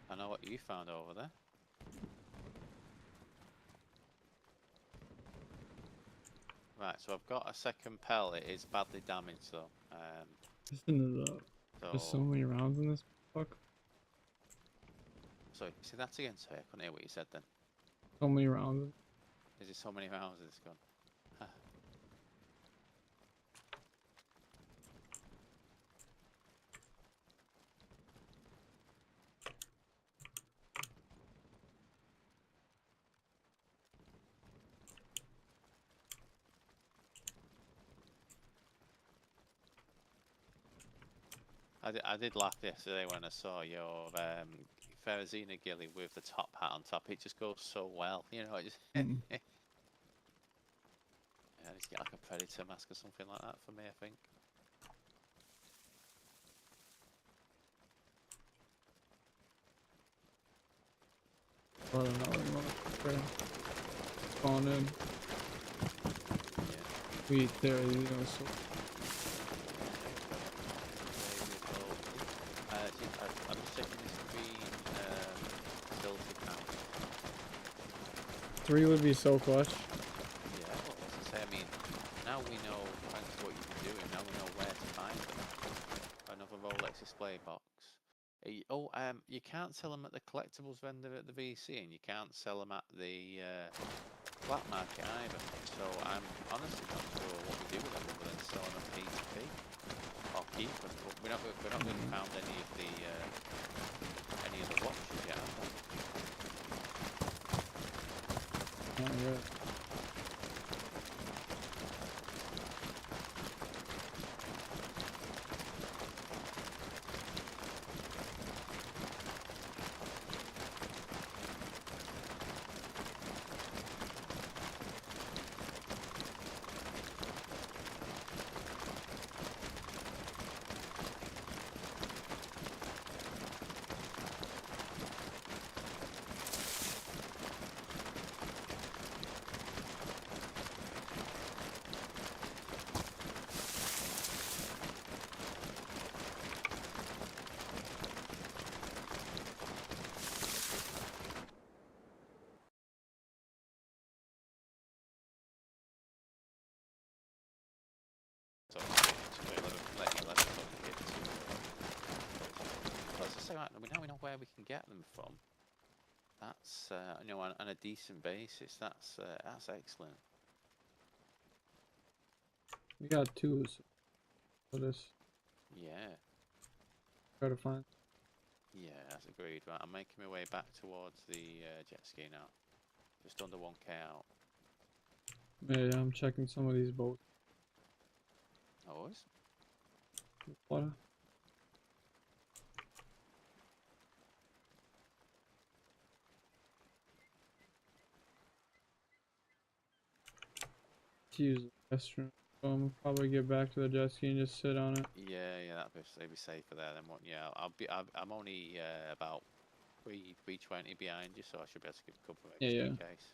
I know what you found over there. Right, so I've got a second pellet. It's badly damaged though. Listen to there's so many rounds in this fuck. Sorry, say that again. Sorry, I couldn't hear what you said then. So many rounds. Is it so many rounds in this gun? I did laugh yesterday when I saw your Therizina ghillie with the top hat on top. It just goes so well, you know. It just yeah, just get like a predator mask or something like that for me, I think. Or no, spawn in. Yeah. We eat there, you know, so. I'm just checking this green filter count. 3 would be so clutch. Yeah, well, what's to say? I mean, now we know, thanks to what you've been doing, now we know where to find them. Another Rolex display box. You can't sell them at the collectibles vendor at the VC, and you can't sell them at the black market either. So I'm honestly not sure what we do with them other than selling them P2P or keep them. But we're not really found any of the watches yet, have we? Not yet. where we can get them from, that's you know, on a decent basis. That's excellent. We got two, so we'll just Yeah, try to find. yeah, that's agreed. Right, I'm making my way back towards the jet ski now. Just under 1k out. Yeah, I'm checking some of these boats. Always. Water. To use the restroom. So I'm probably get back to the jet ski and just sit on it. Yeah, that'd be safer there than what. Yeah, I'm only about 320 behind you, so I should be able to give cover Yeah, just yeah. in case.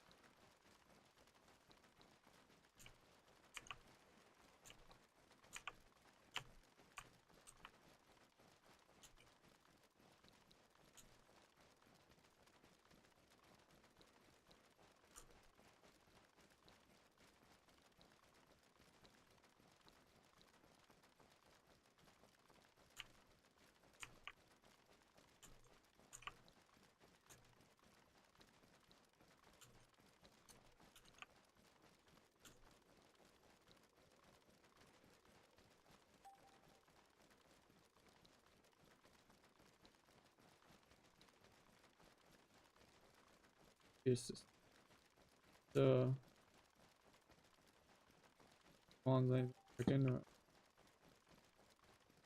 It's just the ones I back into it.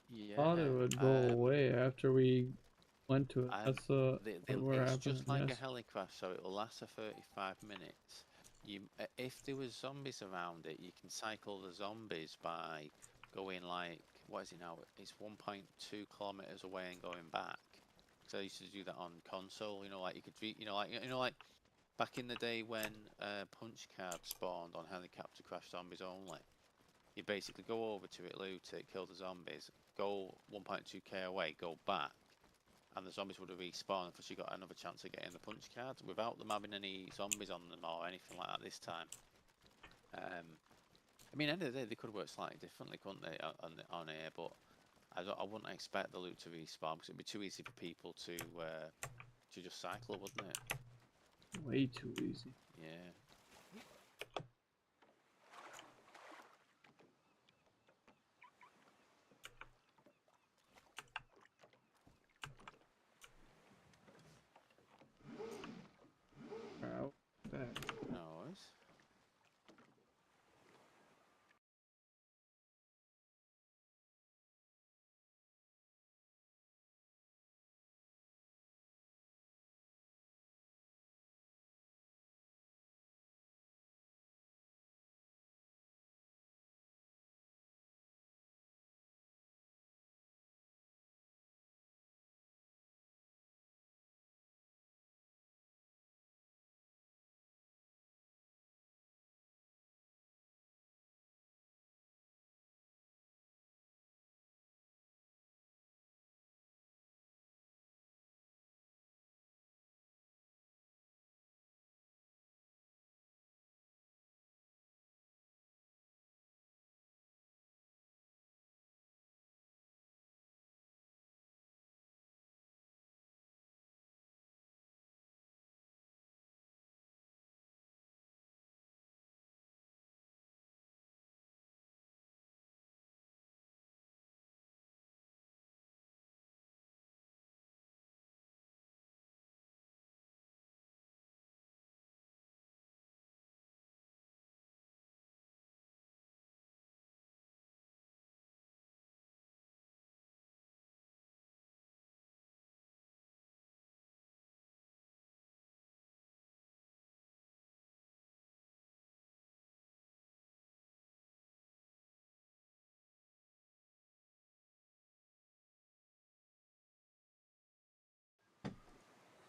Yeah. Thought it would go away after we went to it. That's what we're It's happening. just like Yes. a heli crash, so it'll last for 35 minutes. If there was zombies around it, you can cycle the zombies by going like, what is it now? It's 1.2 kilometers away and going back. So I used to do that on console. You know, like you could, like back in the day when punch cards spawned on helicopter crash zombies only. You basically go over to it, loot it, kill the zombies, go 1.2k away, go back, and the zombies would have respawned because you got another chance of getting the punch cards without them having any zombies on them or anything like that this time. I mean, end of the day, they could work slightly differently, couldn't they, on here? But I wouldn't expect the loot to respawn because it'd be too easy for people to just cycle, wouldn't it? Way too easy. Yeah. Alright, back. No worries.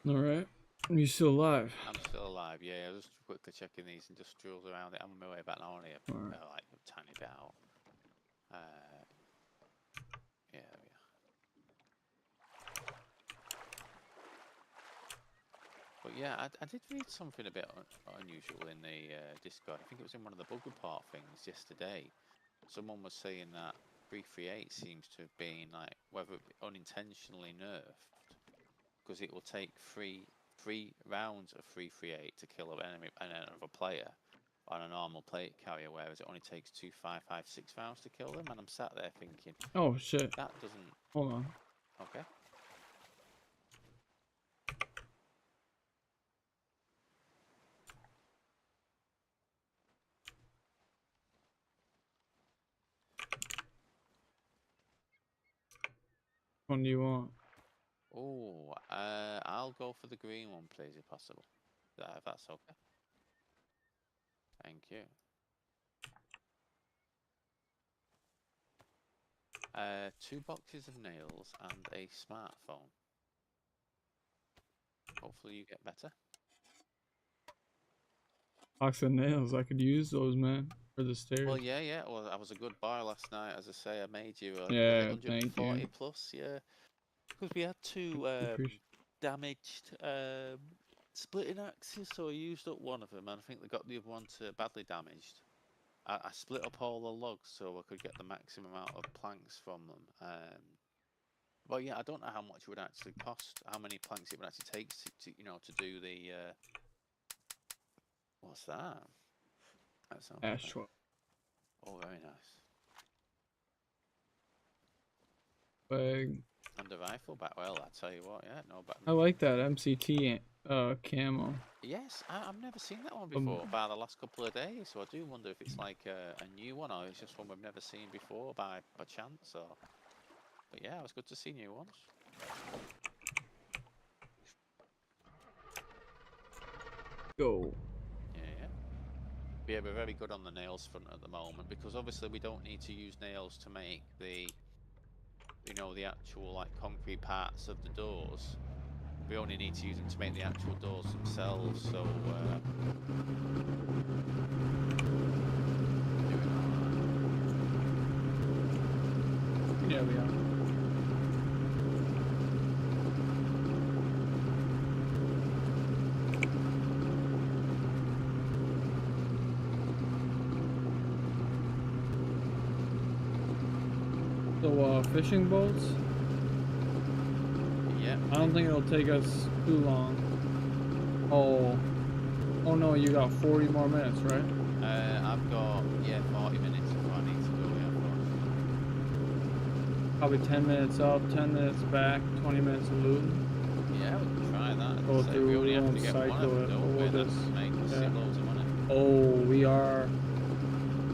Alright. You still alive? I'm still alive, yeah. I was just quickly checking these industrials around it. I'm on my way back now, only Alright. like a tiny bit out. Yeah, there we are. But yeah, I did read something a bit unusual in the Discord. I think it was in one of the bug report things yesterday. Someone was saying that 338 seems to have been like, whether it be unintentionally nerfed, because it will take three rounds of 338 to kill an enemy and another player on a normal plate carrier, whereas it only takes 2, 5, 5, 6 rounds to kill them. And I'm sat there thinking, Oh shit. that doesn't. Hold on. Okay. Which one do you want? Oh, I'll go for the green one, please, if possible. If that's okay. Thank you. 2 boxes of nails and a smartphone. Hopefully you get better. Box of nails. I could use those, man, for the stairs. Well, yeah. Well, I was a good boy last night, as I say. I made you a Yeah, 140 thank you. plus, yeah. Because we had 2 damaged splitting axes, so I used up one of them, and I think they got the other one badly damaged. I split up all the logs so I could get the maximum amount of planks from them. Well, yeah, I don't know how much it would actually cost, how many planks it would actually take to do the. What's that? That sounds Ash. Oh, very nice. Bag. And a rifle back. Well, I tell you what, yeah, no, but I like that MCT camo. yes, I've never seen that one before by the last couple of days, so I do wonder if it's like a new one or it's just one we've never seen before by chance. Or, but yeah, it was good to see new ones. Go. Yeah. Yeah, we're very good on the nails front at the moment because obviously we don't need to use nails to make the the actual like concrete parts of the doors. We only need to use them to make the actual doors themselves, so doing alright. Yeah, we are. So, fishing boats? Yeah. I don't think it'll take us too long. Oh no, you got 40 more minutes, right? I've got 40 minutes before I need to go. Yeah, of course. Probably 10 minutes up, 10 minutes back, 20 minutes of looting. Yeah, we can try that. Go So through, we only we have won't to get one cycle of it. them, don't we? We'll That's just, make us yeah. loads of money. Oh, we are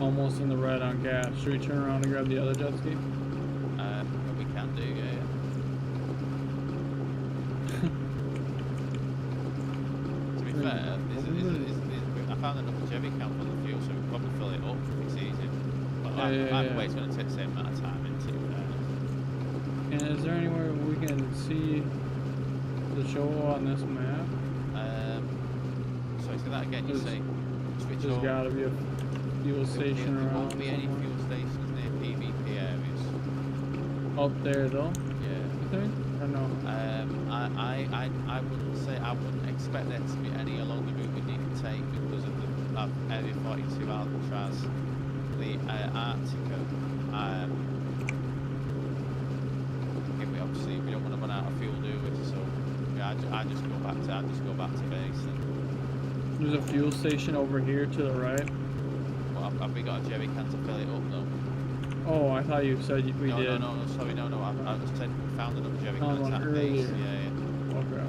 almost in the red on gas. Should we turn around and grab the other jet ski? But we can do, yeah. To be fair, I found another jerry can for the fuel, so we can probably fill it up if it's easy. But either way, it's going to take the same amount of time into fairness. And is there anywhere we can see the show on this map? Sorry, say that again. You say switch There's over. gotta be a fuel station There around won't be any somewhere. fuel stations near PvP areas. Up there though, Yeah. you think? Or no? I wouldn't say, I wouldn't expect there to be any along the route we need to take because of the Area 42 Alcatraz, the Arctica. Obviously we don't want to run out of fuel, do we? So yeah, I just go back to base. And, There's a fuel station over here to the right. well, have we got a jerry can to fill it up though? Oh, I thought you said we did. No, sorry, no. I just said we found another jerry Found can one at earlier. base. Yeah. Okay.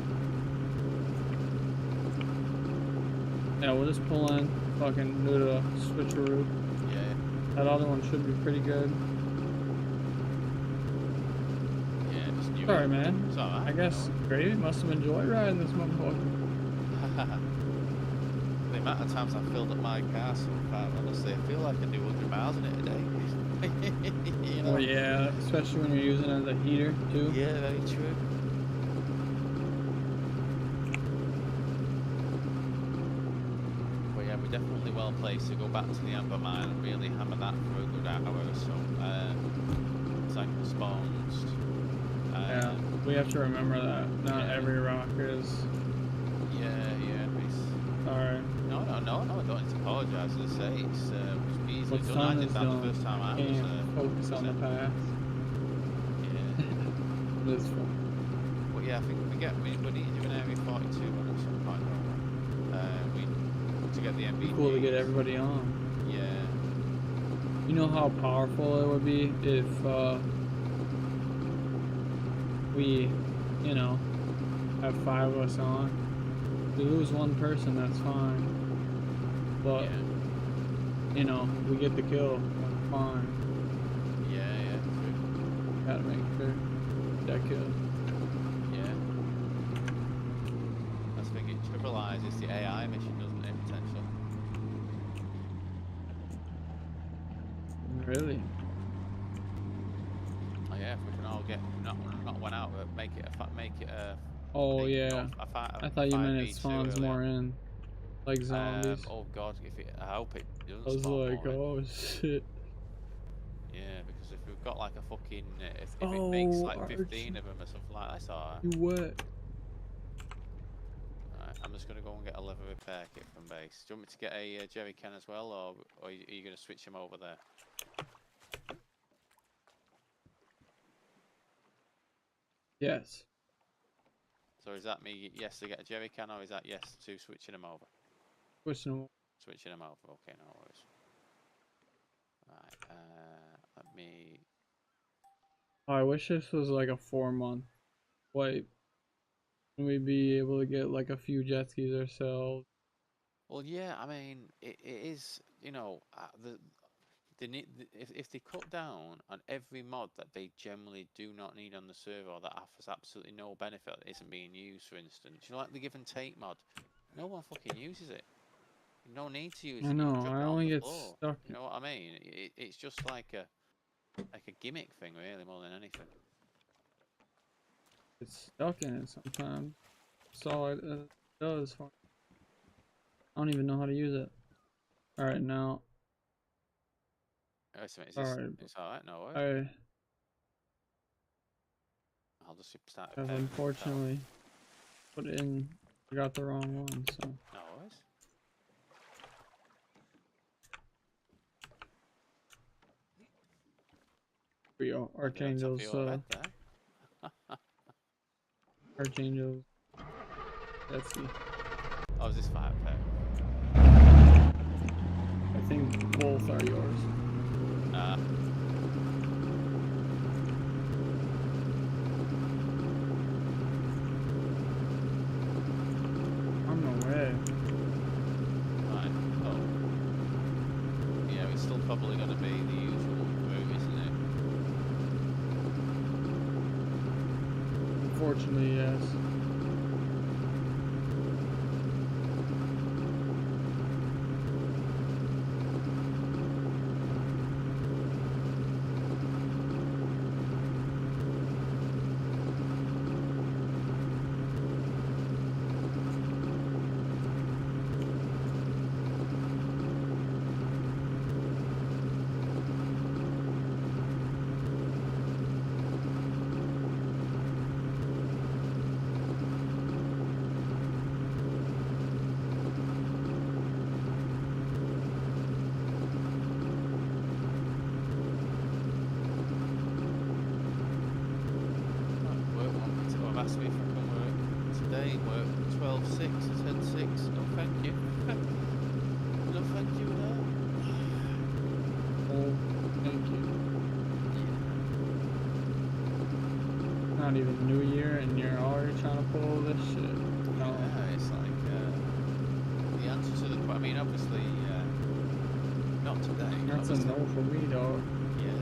Yeah, we'll just pull in, fucking do the switcheroo. Yeah. That other one should be pretty good. Yeah, just new. Sorry, man. It's alright. I guess Gravy must have enjoyed riding this motherfucker. The amount of times I've filled up my car so far, honestly, I feel like I do 100 miles in it a day. You know? Oh yeah, especially when you're using it as a heater too. Yeah, very true. Well, yeah, we're definitely well placed to go back to the Amber Mine and really hammer that for a good hour or so. Cycle spawns. Yeah, we have to remember that not every rock is. Yeah. Alright. No, I don't need to apologise. As I say, it's easily What's done. I done did is that done. the first time I Can't was. focus on the past. Yeah. It is fun. But yeah, I think we need to do an area 42 one at some point, don't we? To get the It'd be MVDs. cool to get everybody on. Yeah. You know how powerful it would be if we, you know, have 5 of us on. If we lose one person, that's fine. But Yeah. you know, we get the kill, that's fine. Yeah, true. Gotta make sure that kill. Yeah. That's the thing, it trivializes the AI mission, doesn't it, potentially? Really? Oh yeah, if we can all get not one out, but make it a Oh thing, you know, yeah. I thought you meant it 5v2 spawns early on. more in, like zombies. Oh god, I hope it I doesn't was spawn like, more in. oh shit. Yeah, because if we've got like a fucking, if it makes Oh, like 15 Archie, of them or something like that, that's alright. you wet. Alright, I'm just gonna go and get a leather repair kit from base. Do you want me to get a jerry can as well, or are you gonna switch them over there? Yes. So is that me yes to get a jerry can, or is that yes to switching them over? Switching. Switching them over, okay, no worries. Right, let me... Oh, I wish this was like a 4-month wipe. And we'd be able to get like a few jet skis ourselves. Well, yeah, I mean, it is, you know, they need, if they cut down on every mod that they generally do not need on the server, or that offers absolutely no benefit, that isn't being used, for instance, you know, like the give and take mod, no one fucking uses it. No need to use I it. You can know, drop I it on only the get floor. stuck. You know what I mean? It's just like a gimmick thing, really, more than anything. It's stuck in it sometimes. That's all it does for me. I don't even know how to use it. Alright, now. Wait a minute, Alright, it's alright, no worries. I'll just start I have repairing myself. unfortunately put in, I got the wrong one, so. No worries. Here we go, Maybe on top of Archangel's, your head there. Archangel's. Let's see. Oh, is this fire pit? I think both are yours. On the way. Right. Oh. Yeah, it's still probably going to be the usual route, isn't it? Unfortunately, yes. Asked me if I can work today, work 12/6 or 10/6. No, thank you. No, thank you at all. Oh, thank you. Yeah. Not even New Year and you're already trying to pull this shit. No. Yeah, it's like the answer to the question. I mean, obviously, not today. That's a no for me, dog. Yeah.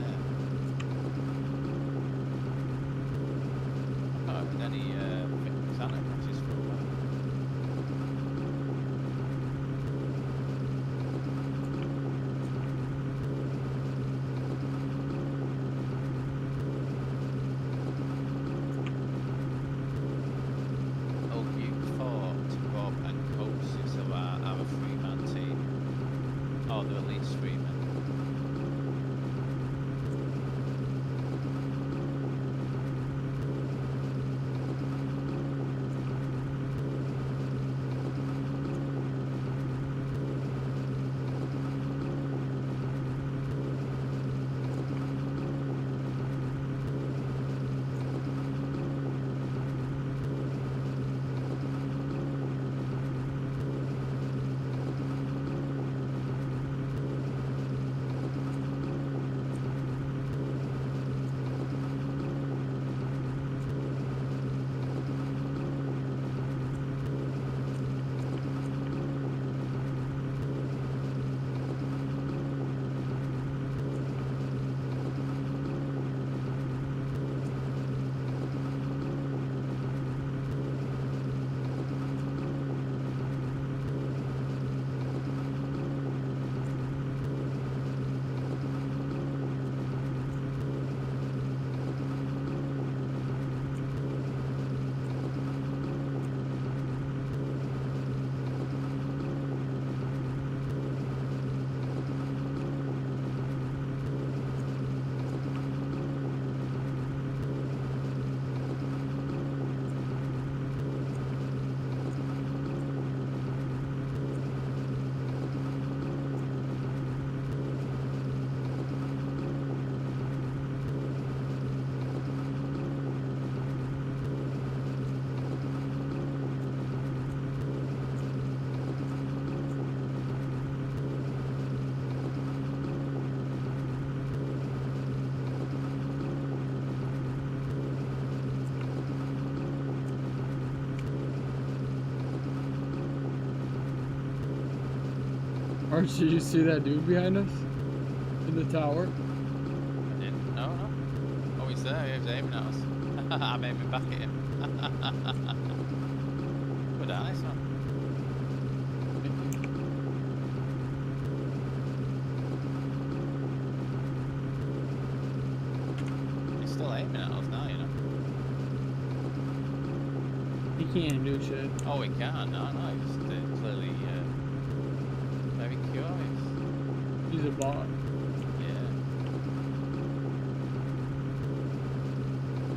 I've not heard any Santa crashes for a while. Oh, you thought Rob and Coasis are a three-man team? Oh, they're at least 3 men. Arch, did you see that dude behind us? In the tower? I didn't. No, no. Oh, he's there. He was aiming at us. I'm aiming back at him. Good eyes, man. Thank you. He's still aiming at us now, you know. He can't do shit. Oh, he can't. No, no. He's just clearly very curious. He's a bot. Yeah.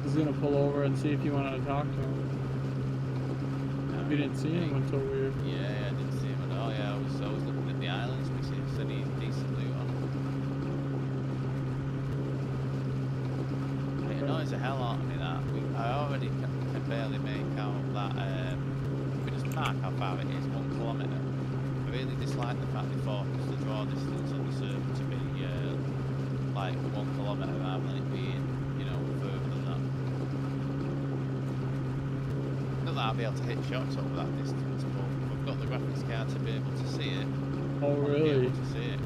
He's gonna pull over and see if you want to talk to him. No, We didn't see him until we were... Yeah, I didn't see him at all. Yeah, I was looking at the islands. We said he's decently on. It annoys the hell out of me that I already can barely make out that. We just mark how far it is, 1 kilometre. I really dislike the fact they forced the draw distance on the server to be like 1 kilometre rather than it being, you know, further than that. Not that I'll be able to hit shots over that distance, but I've got the graphics card to be able to see it. Oh, really? I'll be able to see it.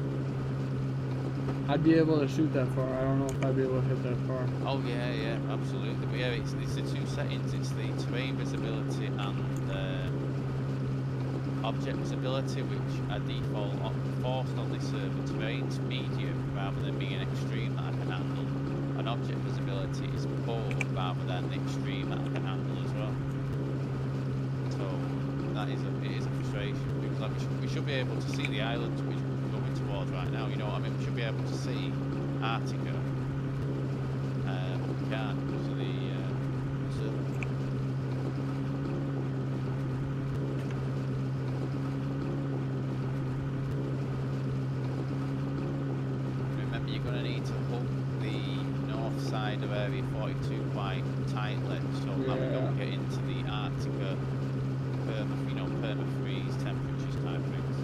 I'd be able to shoot that far. I don't know if I'd be able to hit that far. Oh yeah, yeah, absolutely. But yeah, it's the 2 settings. It's the terrain visibility and object visibility, which are default forced on this server. Terrain's medium rather than being extreme that I can handle. And object visibility is poor rather than extreme that I can handle as well. So that is it is a frustration because like, we should be able to see the islands which we're going towards right now. You know what I mean? We should be able to see Arctica, but we can't because of the server. Remember, you're going to need to hook the north side of Area 42 quite tightly so that we don't get into the Arctica perma-freeze temperatures type things.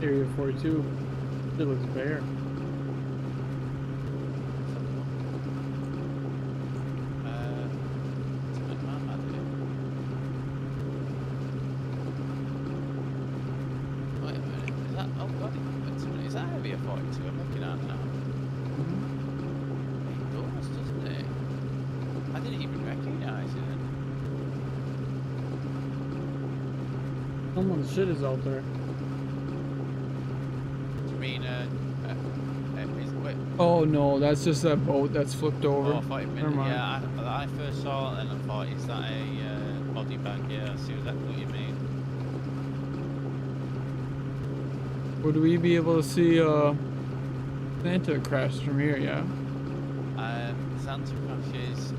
Area 42. It looks bare. Wait a minute, is that, oh god, wait a minute, is that Area 42 I'm looking at now? It does, doesn't it? I didn't even recognise it. Someone's shit is out there. Wait. Oh no, that's just that boat that's flipped over. Oh, I thought it meant, yeah, I first saw it and I thought, is that a body bag? Yeah, I see exactly what you mean. Would we be able to see Santa crash from here? Yeah. Santa crashes.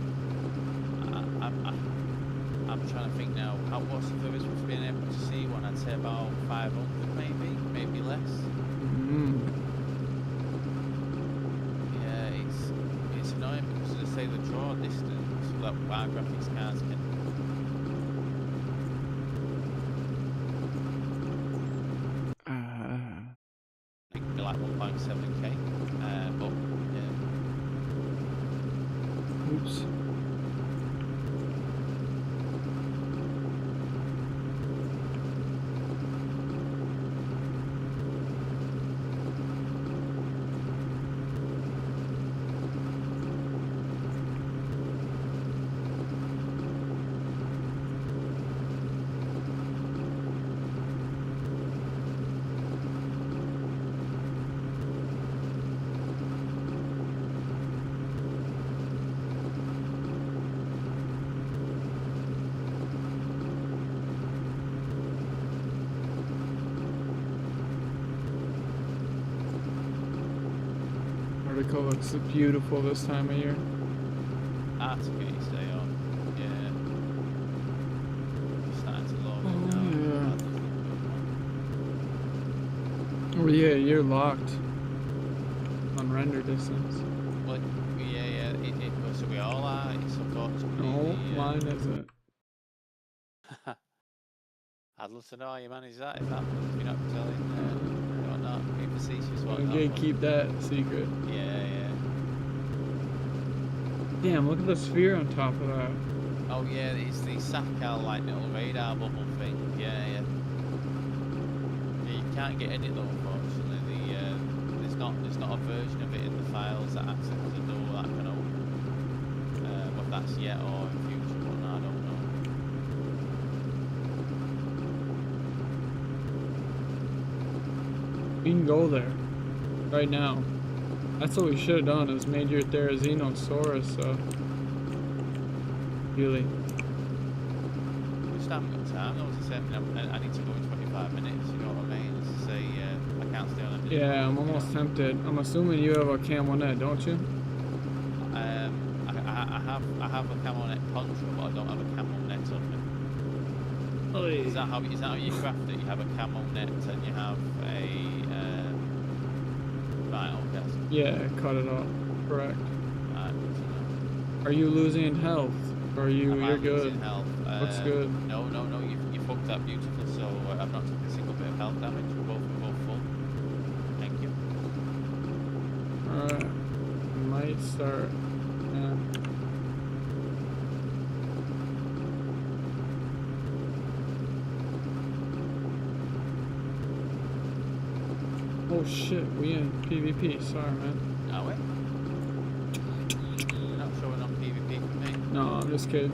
I'm trying to think now. What's the furthest we've been able to see one? I'd say about 500, maybe less. Yeah, it's annoying because they say the draw distance that our graphics cards can. It can be like 1.7K, but yeah. Oops. Arctica looks beautiful this time of year. Arctica, you say on? Yeah. It's starting to load in now. Yeah. Oh yeah, you're locked. on render distance. Well, yeah, so we all are. It's unfortunately. No, mine isn't. I'd love to know how you manage that if you're not telling whatnot, being facetious, I'm whatnot. gonna keep that secret. Yeah. Damn, look at the sphere on top of that. Oh yeah, it's the SACAL like little radar bubble thing. Yeah. You can't get in it though, unfortunately. There's not a version of it in the files that acts as a door that can open. Whether that's yet or in future, but I don't know. We can go there right now. That's what we should have done, is made your Therizinosaurus really. We just haven't got time though, as I said. I need to go in 25 minutes, you know what I mean? As to say, I can't stay on a minute. Yeah, I'm almost tempted. I'm assuming you have a camo net, don't you? I have a camo net poncho, but I don't have a camo net on me. Is that how you craft it? You have a camo net and you have a right, okay. Yeah, cut it off. Correct. Right, good to know. Are you losing health? Or are you? You're good. Losing health. Looks good. No. You fucked that beautiful. So I've not taken a single bit of health damage. We're both full. Thank you. All right. Might start. Yeah. Oh shit, we in PvP. Sorry, man. Are we? You're not showing on PvP for me. No, I'm just kidding.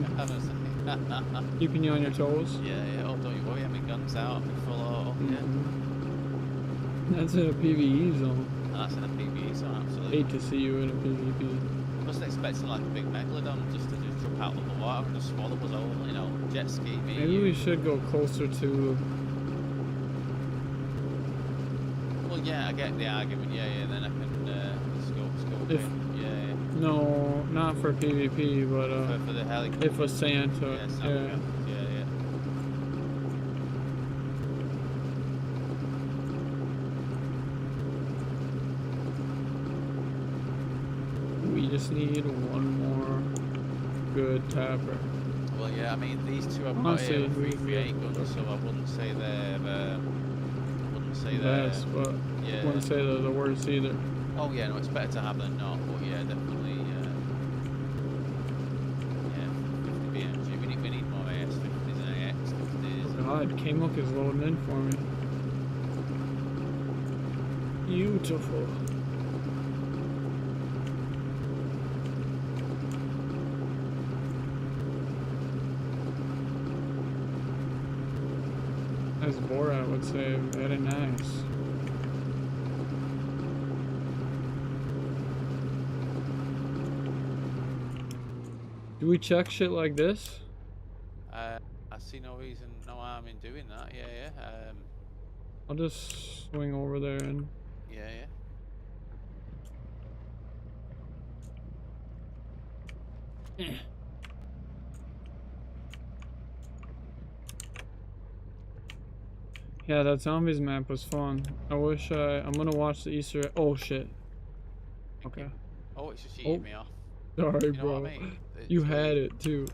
Keeping you on your toes. Yeah. Oh, don't you worry. I mean, guns out. I'm full auto. Yeah. That's in a PvE zone. That's in a PvE zone, absolutely. Hate to see you in a PvP. I was expecting like a big megalodon just to just jump out of the water and just swallow us all, you know, jet ski me. Maybe we should go closer to. Well, yeah, I get the argument. Yeah. Then I can scope If- in. Yeah. No, not for PvP, but For the helicopter. if a Santa. Yeah. Yeah. We just need one more good tapper. Well, yeah. I mean, these two I've got Honestly, here, 338 guns, so I wouldn't say they're. Best, but Yeah. wouldn't say they're the worst either. Oh yeah, no, it's better to have than not. But yeah, definitely. Yeah, 50 BMG. We need more AS50s and AX50s. Oh god, K-Mook is loading in for me. Beautiful. As Borat would say, very nice. Do we check shit like this? I see no reason, no harm in doing that. Yeah. I'll just swing over there and... Yeah. Yeah, that zombies map was fun. I wish I'm gonna watch the Easter egg. Oh shit. Okay. Oh, it's just eating me off. Sorry, You know bro. what I mean? You had it too.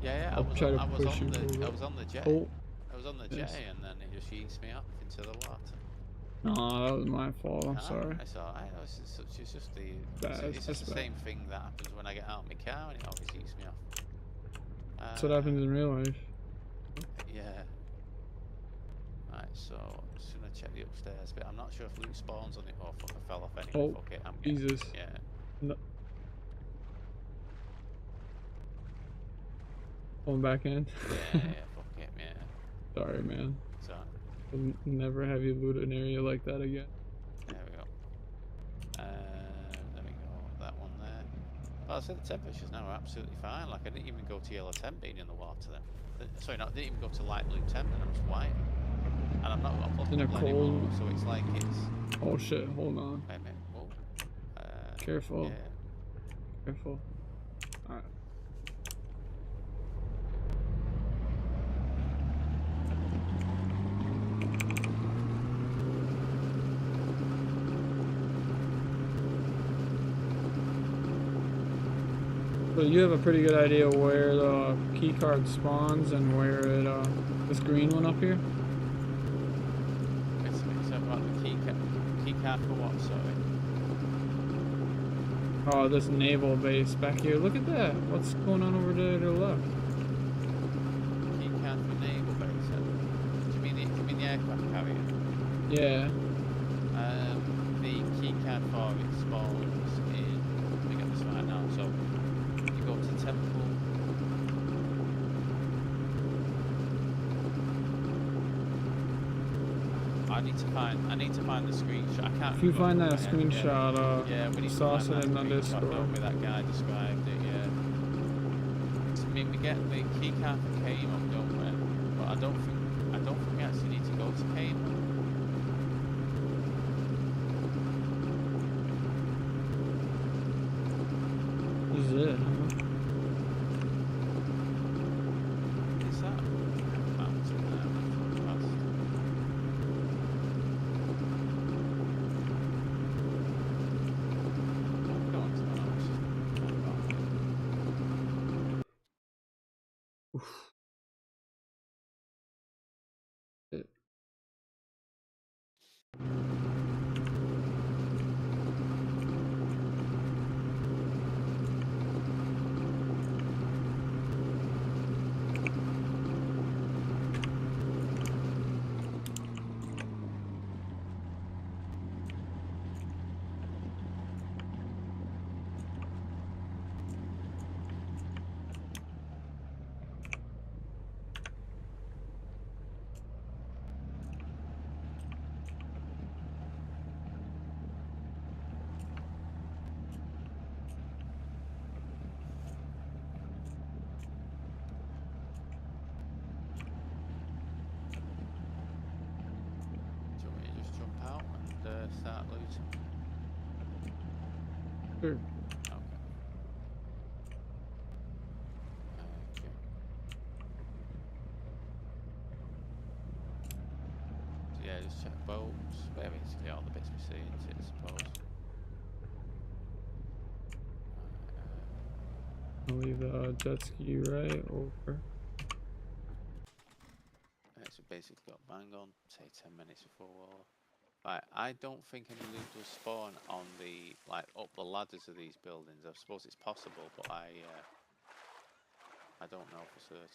Yeah. I I'll was try to on push you the over. I was on the jet. Oh. I was on the Yes. jet, and then it just eats me up into the water. No, that was my fault. I'm sorry. It's alright. It's just the. Bad, It's that's just the bad. same thing that happens when I get out of my car, and it always eats me off. That's what happens in real life. Yeah. Right, so I'm just gonna check the upstairs bit. I'm not sure if loot spawns on it. Oh fuck, I fell off anyway. Oh, Fuck it, I'm getting, Jesus. yeah. No. Going back in. Yeah, fuck it, yeah. Sorry, man. So I'll never have you loot an area like that again. there we go. There we go. That one there. Well, I said the temperatures now are absolutely fine. Like I didn't even go to yellow temp being in the water then. Sorry, not didn't even go to light blue temp, and I'm just white. And I'm not got In a anymore, cold- so it's like it's. Oh shit, hold on. Wait a minute. Whoa. Careful. Yeah. Careful. Alright. So you have a pretty good idea where the key card spawns and where it this green one up here? It's about the key card for what, sorry? Oh, this naval base back here. Look at that. What's going on over there to the left? Key card for naval base. Do you mean the aircraft carrier? Yeah. The key card for it spawns in. Let me get this right now. So you go to temple. I need to find the screenshot. I can't. If you find that remember screenshot, yeah, we need to sauce find it that in the screenshot, Discord. don't we? That guy described it. Yeah. So, I mean, we get the key card for Cayman, don't we? But I don't think we actually need to go to Cayman. This is it, huh? Is that mountain there? Past? Don't go on to that. Let's just find out. It- Do you want me to just jump out and start looting? Sure. Okay. Okay. So yeah, just check boats. Well, basically all the bits we see, isn't it, I suppose. I'll leave the jet ski right over. So basically got bang on, say 10 minutes before war. Right, I don't think any loot will spawn on the, like, up the ladders of these buildings. I suppose it's possible, but I don't know for certain.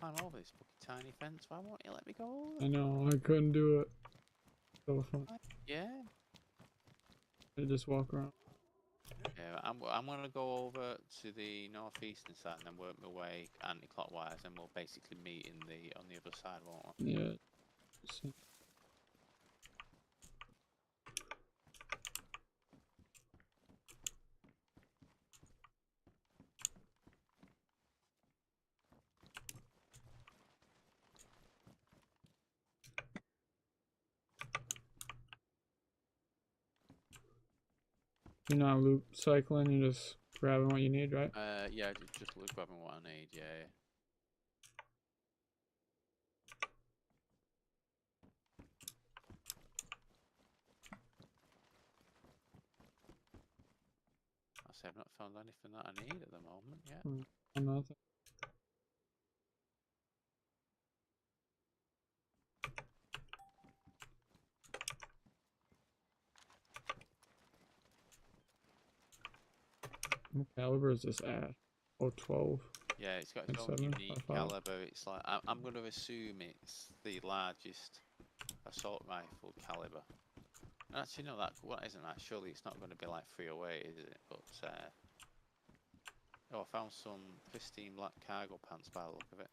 Climb over this fucking tiny fence. Why won't you let me go over? I know, I couldn't do it. So fun. Yeah. I just walk around. Yeah, I'm gonna go over to the northeastern side and then work my way anti-clockwise, and we'll basically meet in the on the other side, won't we? Yeah. You're not loop cycling, you're just grabbing what you need, right? Yeah, just look grabbing what I need. Yeah. I say I've not found anything that I need at the moment yet. Nothing. What caliber is this at? Oh, 12. Yeah, it's got its Like own 7, unique 5, 5. caliber. It's like I'm going to assume it's the largest assault rifle caliber. Actually, no, that what isn't that? Surely it's not going to be like 308, is it? But oh, I found some pristine black cargo pants by the look of it.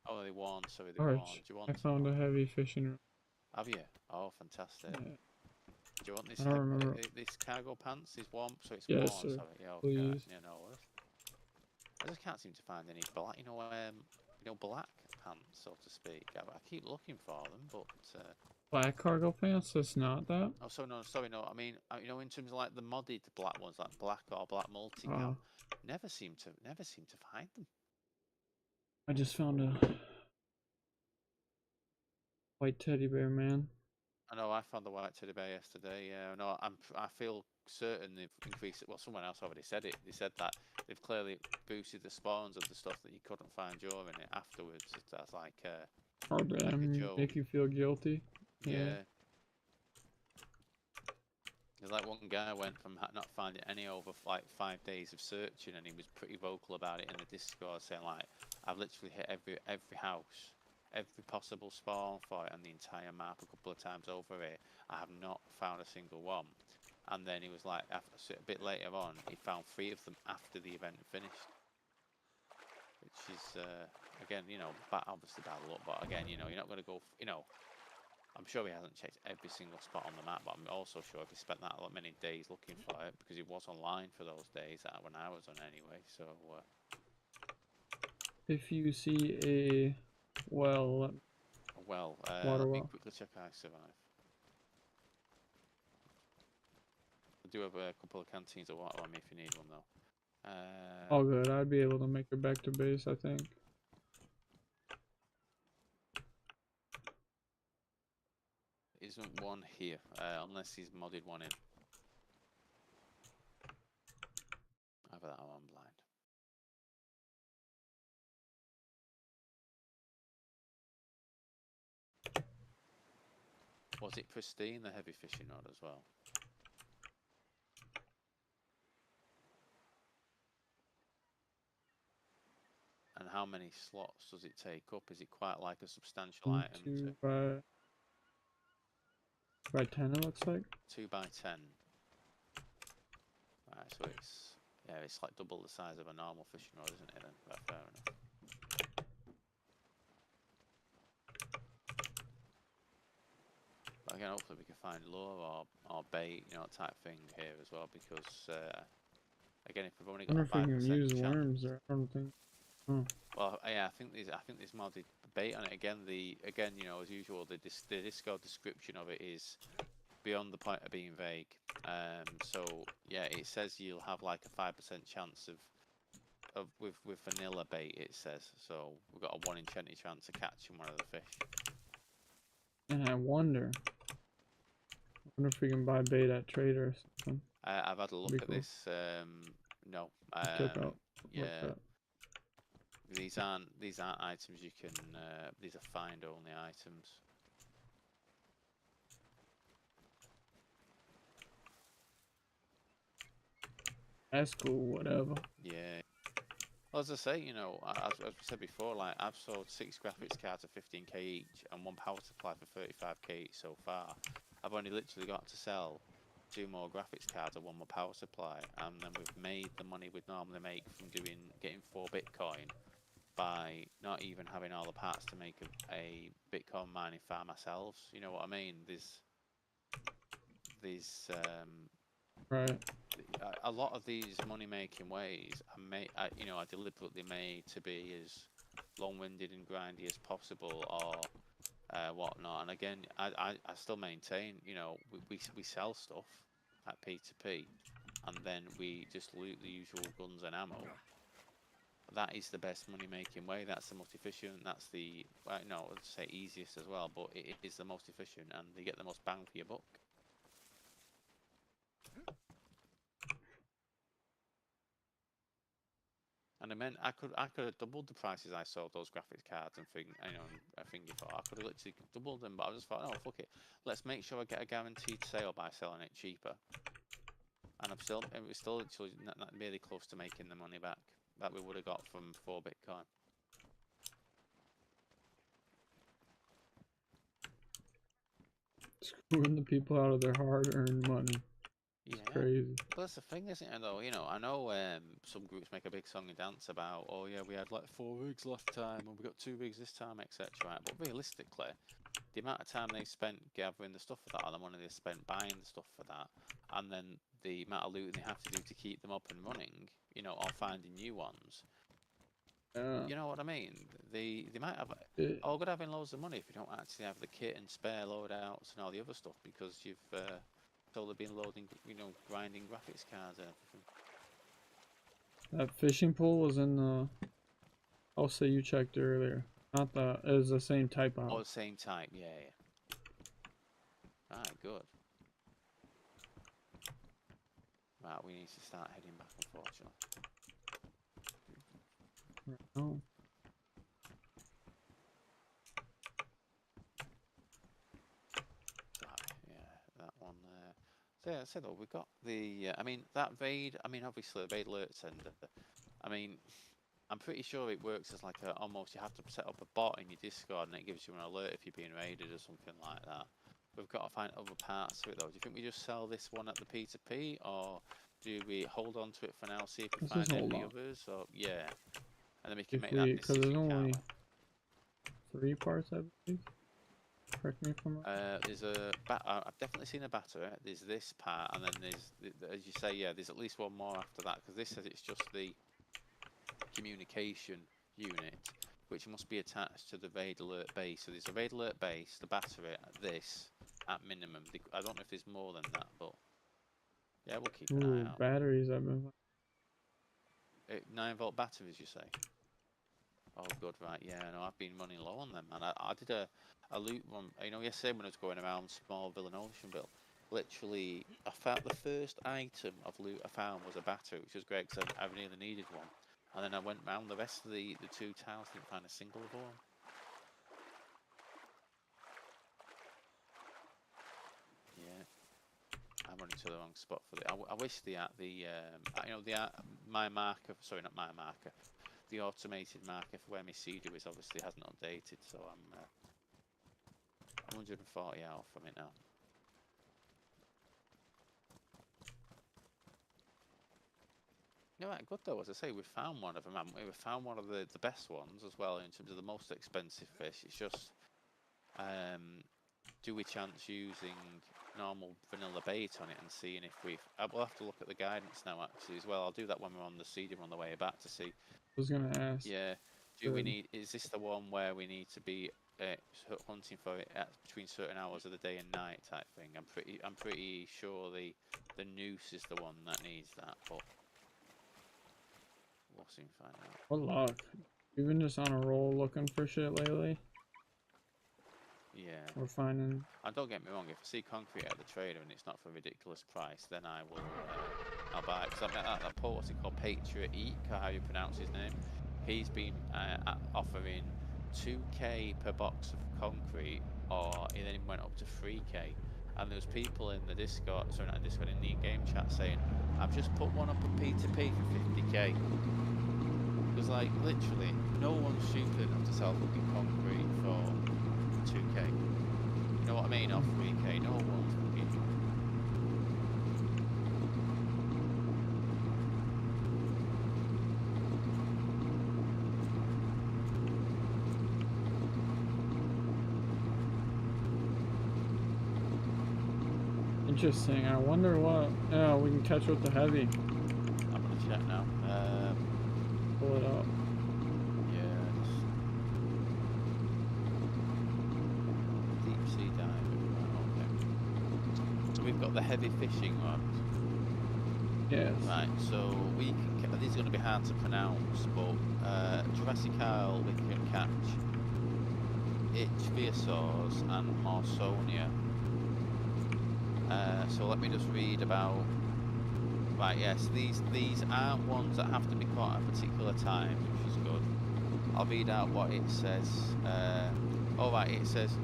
Oh, they worn. Sorry, they worn. Arch, Do you want I found a heavy fishing rod. Have you? Oh, fantastic. Yeah. Do you want this I don't remember. this cargo pants? Is warm, so it's Yes, worn. sir. Sorry, yeah, okay. Please. Yeah, no worries. I just can't seem to find any black, black pants, so to speak. I keep looking for them, but. Black cargo pants? That's not that? Oh, so no, sorry, no. I mean, in terms of like the modded black ones, like black or black multicam, never seem to find them. I just found a white teddy bear, man. I know I found the white teddy bear yesterday. Yeah, no, I feel certain they've increased it. Well, someone else already said it. They said that they've clearly boosted the spawns of the stuff that you couldn't find during it afterwards. That's like Oh, like a damn, joke. make you feel guilty. Yeah. There's like one guy went from not finding any over like 5 days of searching, and he was pretty vocal about it in the Discord, saying like, "I've literally hit every house, every possible spawn for it, and the entire map a couple of times over it. I have not found a single one." And then he was like, after, a bit later on, he found 3 of them after the event finished, which is again, obviously bad luck, but again, you're not going to go, I'm sure he hasn't checked every single spot on the map, but I'm also sure if he spent that many days looking for it, because he was online for those days when I was on anyway, so... If you see a well... let me quickly check I survive. I do have a couple of canteens of water on me if you need one, though. All good, I'd be able to make it back to base, I think. Isn't one here, unless he's modded one in. Either that or I'm blind. Was it pristine, the heavy fishing rod as well? And how many slots does it take up? Is it quite like a substantial item? 2 by 10 it looks like. 2 by 10. Right, so it's like double the size of a normal fishing rod, isn't it then? Right, fair enough. But again, hopefully we can find lure or bait, type thing here as well, because again, if we've only got a 5% I wonder if we can use chance. worms or I don't think. Oh. Well, yeah, I think there's modded bait on it. Again, as usual, the Discord description of it is beyond the point of being vague. So yeah, it says you'll have like a 5% chance of with vanilla bait. It says so we've got a 1 in 20 chance of catching one of the fish. And I wonder if we can buy bait at Trader or something. I've had a look at this. No. Yeah. These aren't items you can. These are find only items. That's cool. Whatever. Yeah. Well, as I say, as we said before, like I've sold 6 graphics cards at 15k each and 1 power supply for 35k each so far. I've only literally got to sell 2 more graphics cards and 1 more power supply, and then we've made the money we'd normally make from getting 4 Bitcoin by not even having all the parts to make a Bitcoin mining farm ourselves. You know what I mean? Right. A lot of these money-making ways are deliberately made to be as long-winded and grindy as possible, or whatnot. And again, I still maintain, we sell stuff at P2P, and then we just loot the usual guns and ammo. That is the best money-making way. That's the most efficient. That's the I'd say easiest as well, but it is the most efficient, and you get the most bang for your buck. And I meant I could have doubled the prices I sold those graphics cards and Finger for. I could have literally doubled them, but I just thought, oh fuck it, let's make sure I get a guaranteed sale by selling it cheaper. And it was still literally not really close to making the money back. that we would have got from 4 Bitcoin. Screwing the people out of their hard-earned money. It's crazy. But that's the thing, isn't it? Though, you know, I know some groups make a big song and dance about, oh yeah, we had like 4 rigs last time, and we got 2 rigs this time, etc. Right? But realistically, the amount of time they spent gathering the stuff for that, or the money they spent buying the stuff for that, and then the amount of looting they have to do to keep them up and running, you know, or finding new ones. You know what I mean? They might have all good having loads of money if you don't actually have the kit and spare loadouts and all the other stuff, because you've totally been loading, you know, grinding graphics cards and everything. That fishing pole was in the house that you checked earlier. Not the, it was the same type of house. Oh, the same type, yeah. Right, good. Right, we need to start heading back, unfortunately. Oh. That one there. So yeah, I said though, we got the, I mean, that raid, I mean, obviously the raid alert sender, I mean, I'm pretty sure it works as like a, almost, you have to set up a bot in your Discord and it gives you an alert if you're being raided or something like that. We've got to find other parts to it though. Do you think we just sell this one at the P2P, or do we hold on to it for now, see if we find any others, or, yeah. And then we can make that decision, because there's only 3 parts, I believe. Correct me if I'm wrong. There's a I've definitely seen a battery. There's this part, and then there's, as you say, yeah, there's at least one more after that, because this says it's just the communication unit, which must be attached to the raid alert base. So there's a raid alert base, the battery, this at minimum. I don't know if there's more than that, but yeah, we'll keep an eye out. Batteries, I've been. 9-volt batteries, you say? Oh, good, right, yeah, no, I've been running low on them, man. I did a loot one, you know, yesterday when I was going around Smallville and Oceanville, literally, I found the first item of loot I found was a battery, which was great because I really needed one. And then I went round the rest of the 2 towers, didn't find a single of one. Yeah, I'm running to the wrong spot for the. I wish the you know, my marker. Sorry, not my marker. The automated marker for where my CD is obviously hasn't updated, so I'm 140 out from it now. You know, right, good though, as I say, we found one of them, haven't we? We found one of the best ones as well in terms of the most expensive fish. It's just, do we chance using normal vanilla bait on it and seeing if we'll have to look at the guidance now actually as well. I'll do that when we're on the CD on the way back to see. I was gonna ask. Yeah. Do we need? Is this the one where we need to be hunting for it at between certain hours of the day and night type thing? I'm pretty sure the noose is the one that needs that, but we'll soon find out. What luck? You've been just on a roll looking for shit lately. Yeah. We're finding. And don't get me wrong, if I see concrete at the trader and it's not for a ridiculous price, then I will. I'll buy it, because I met that Paul, what's it called, Patriot Eek, or how you pronounce his name. He's been offering 2k per box of concrete, or he then went up to 3k. And there was people in the Discord, sorry not in Discord, in the in-game chat saying, I've just put one up at P2P for 50k. Because like, literally, no one's stupid enough to sell fucking concrete for 2k. You know what I mean? Or 3k, no one's fucking. Interesting. I wonder what. Yeah, we can catch with the heavy. I'm gonna check now. Pull it up. Yeah. Deep sea diving. Okay. So we've got the heavy fishing rods. Yes. Right. So we can. These are going to be hard to pronounce, but Jurassic Isle we can catch ichthyosaurs and Morsonia. So let me just read about. Right, yes, these aren't ones that have to be caught at a particular time, which is good. I'll read out what it says. Alright, it says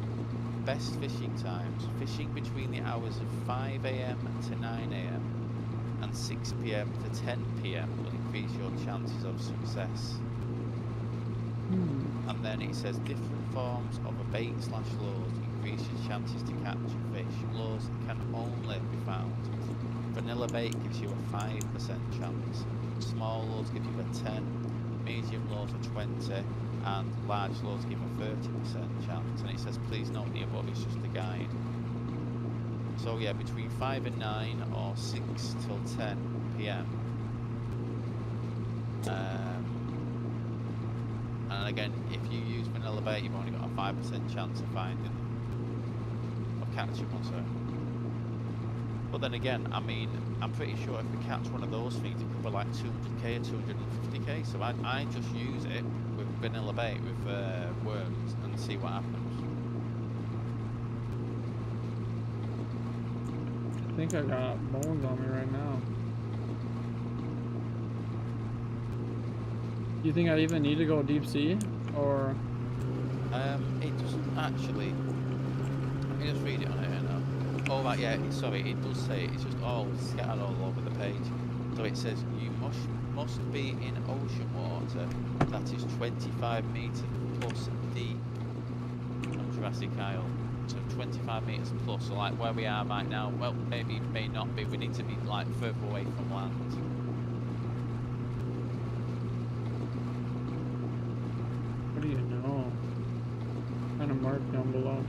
best fishing times. Fishing between the hours of 5 AM to 9 AM and 6 PM to 10 PM. Bloody increase your chances of success. And then it says different forms of a bait/lures increase your chances to catch a fish. Lures can only be found. Vanilla bait gives you a 5% chance. Small lures give you a 10, medium lures a 20, and large lures give a 30% chance. And it says please note the above is just a guide. So yeah, between 5 and 9 or 6 till 10 PM. And again, if you use vanilla bait, you've only got a 5% chance of catching one, sorry. But then again, I mean, I'm pretty sure if we catch one of those things, it could be like 200k or 250k. So I just use it with vanilla bait with worms and see what happens. I think I got bones on me right now. Do you think I even need to go deep sea, or? It doesn't actually. Let me just read it on here now. Oh right, yeah. Sorry, it does say it's just all scattered all over the page. So it says you must be in ocean water that is 25 meters plus deep on Jurassic Isle. So 25 meters plus. So like where we are right now, well, maybe it may not be. We need to be like further away from land. What do you know? Kind of mark down below.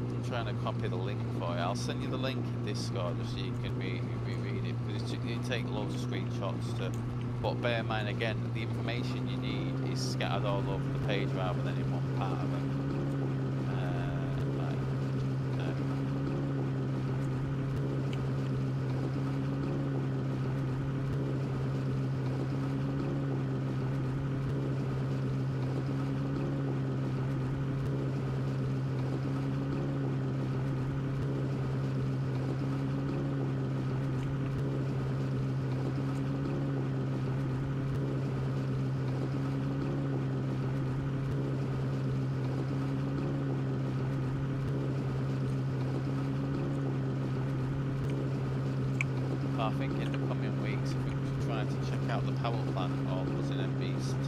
I'm trying to copy the link for you. I'll send you the link in Discord just so you can reread it. Because it takes loads of screenshots to. But bear in mind again, the information you need is scattered all over the page rather than in one part of it. I think in the coming weeks, I think we should try to check out the power plant all of us in MBC,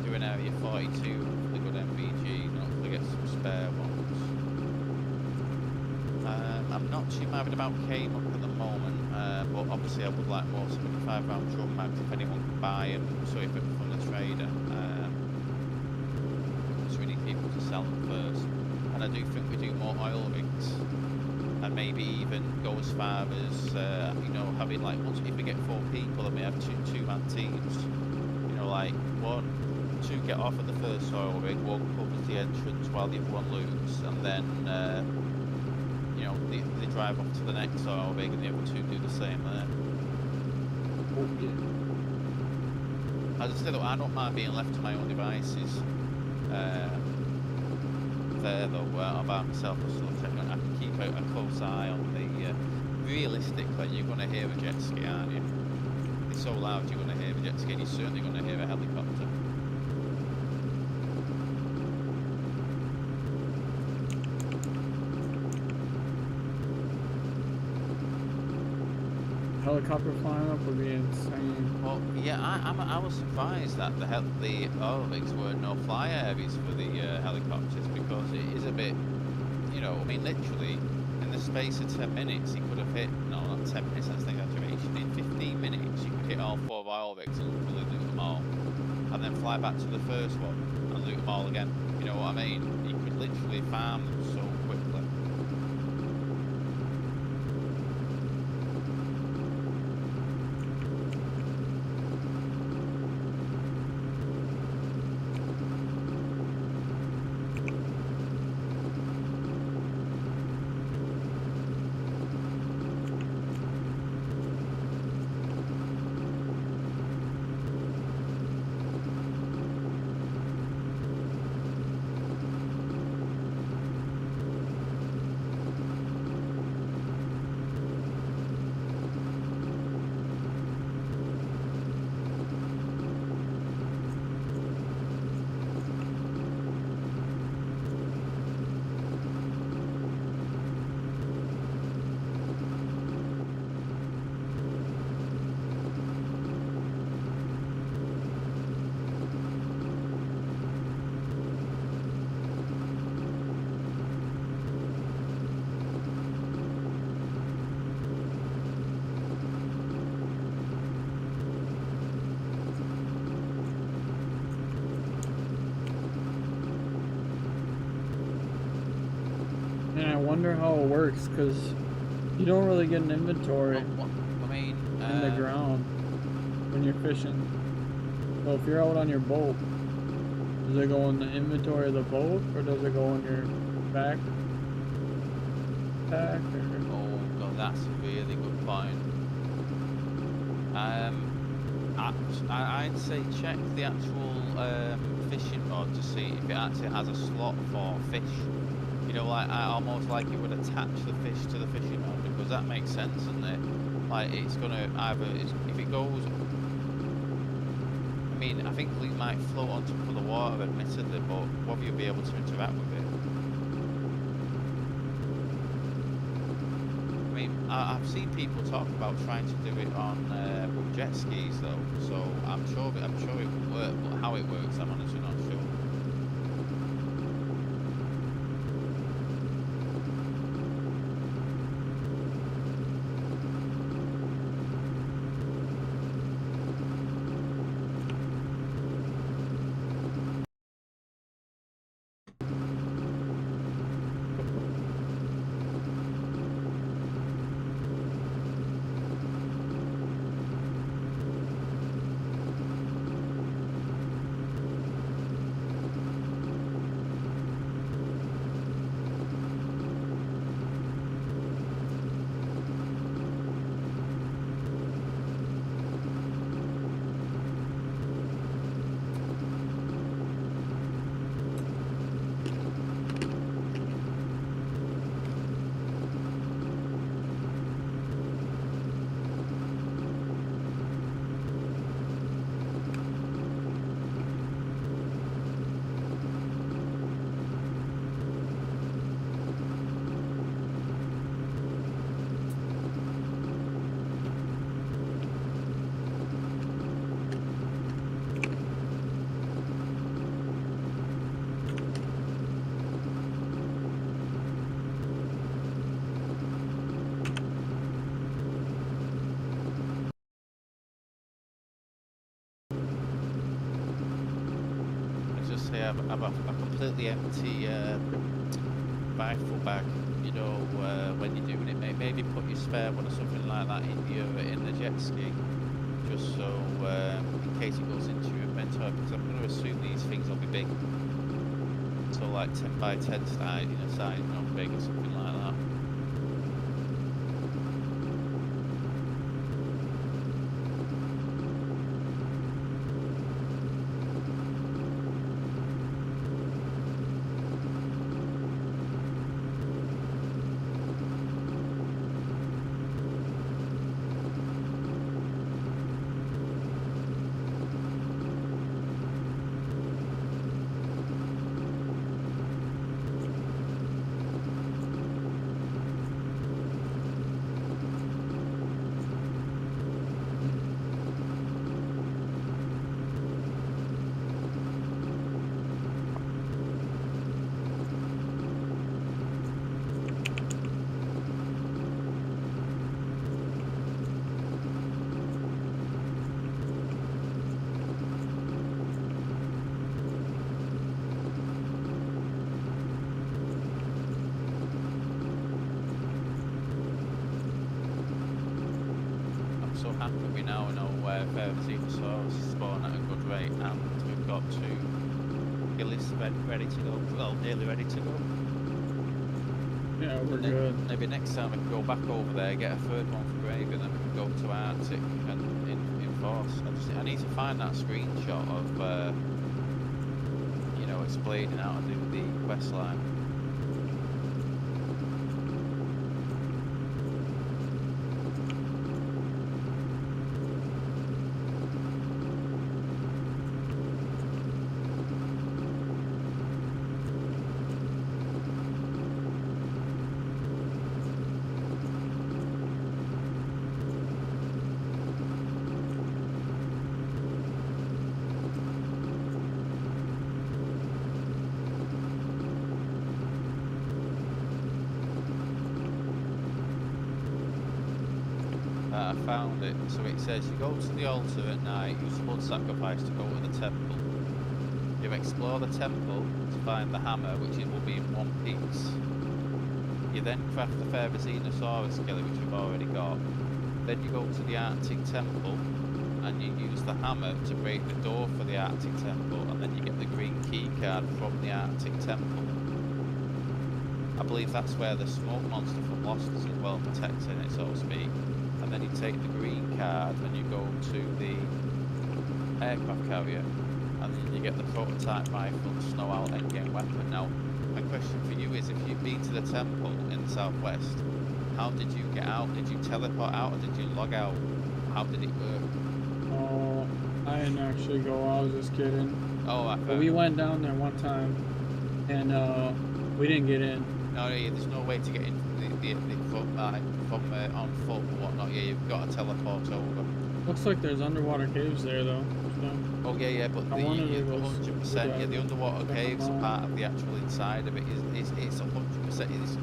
do an area 42 for the good MVG, and hopefully get some spare ones. I'm not too married about K-Muck at the moment, but obviously I would like more 75 round drum mags if anyone can buy them, so if it's from the trader. So we need people to sell them first. And I do think we do more oil rigs. And maybe even go as far as, you know, having like, once if we get 4 people, then we have two-man teams. You know, like, 2 get off at the first oil rig, 1 covers the entrance while the other one loops, and then, you know, they drive off to the next oil rig and the other 2 do the same there. Oh, yeah. As I said, I don't mind being left to my own devices. There though, I'm by myself, I can keep a close eye on the. Realistically, you're going to hear a jet ski, aren't you? It's so loud, you're going to hear a jet ski, and you're certainly going to hear a helicopter. Helicopter flying up would be insane. Well, yeah, I was surprised that the oil rigs were no fly areas for the helicopters, because it is a bit, you know, I mean, literally, in the space of 10 minutes, you could have hit, no, not 10 minutes, that's an exaggeration, in 15 minutes, you could hit all 4 oil rigs and fully loot them all, and then fly back to the first one and loot them all again. You know what I mean? You could literally farm them so quickly. wonder how it works, because you don't really get an inventory in the ground when you're fishing. So if you're out on your boat, does it go in the inventory of the boat, or does it go in your backpack? Oh god, that's a really good point. I'd say check the actual fishing rod to see if it actually has a slot for fish. You know, like almost like it would attach the fish to the fishing rod, because that makes sense, doesn't it? Like it's gonna either if it goes. I mean, I think it might float on top of the water, admittedly, but whether you'll be able to interact with it. I mean, I've seen people talk about trying to do it on with jet skis, though. So I'm sure it will work, but how it works, I'm honestly not sure. Have a completely empty rifle bag. You know, when you're doing it, maybe put your spare one or something like that in the jet ski, just so in case it goes into your inventory. Because I'm going to assume these things will be big, so like 10 by 10 size, big or something like that. So happy we now know where Pterosaurs spawn at a good rate, and we've got 2 gillies ready to go, well, nearly ready to go. Yeah, we're good. Maybe next time we can go back over there, get a 3rd one for Gravy, and then we can go to Arctic and enforce. I need to find that screenshot of, you know, explaining how to do the quest line. I found it. So it says you go to the altar at night, use blood sacrifice to go to the temple. You explore the temple to find the hammer, which will be in one piece. You then craft the Ferrozenosaurus skillet, which we've already got. Then you go to the Arctic Temple, and you use the hammer to break the door for the Arctic Temple, and then you get the green key card from the Arctic Temple. I believe that's where the smoke monster from Lost is as well, protecting it, so to speak. And then you take the green card and you go to the aircraft carrier, and then you get the prototype rifle, snow out endgame weapon. Now, my question for you is, if you've been to the temple in the southwest, how did you get out? Did you teleport out or did you log out? How did it work? Oh, I didn't actually go. I was just kidding. Oh, but we went down there one time, and we didn't get in. No, there's no way to get in from on foot or whatnot. Yeah, you've got to teleport over. Looks like there's underwater caves there, though. So. Oh yeah, but the 100%. Yeah, the underwater caves are part of the actual inside of it. It's 100%.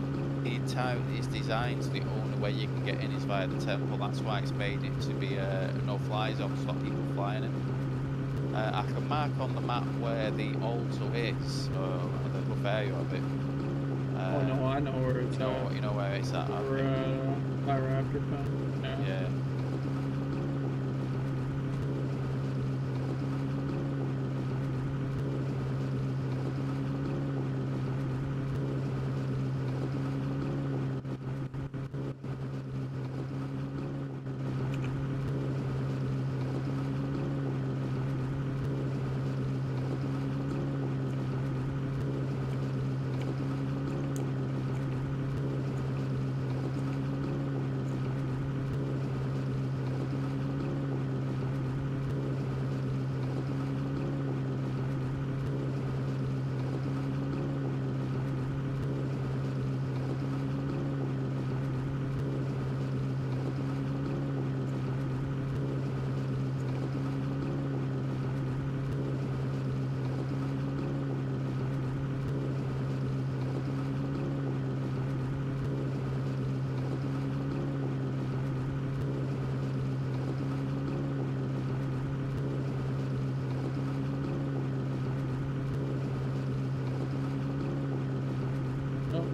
It's designed to the only way you can get in is via the temple. That's why it's made it to be a no-fly zone to stop people flying in. I can mark on the map where the altar is, or the rough area of it. Oh no, I know where it's at. You know where it's at. We're by Raptor Pen. Yeah.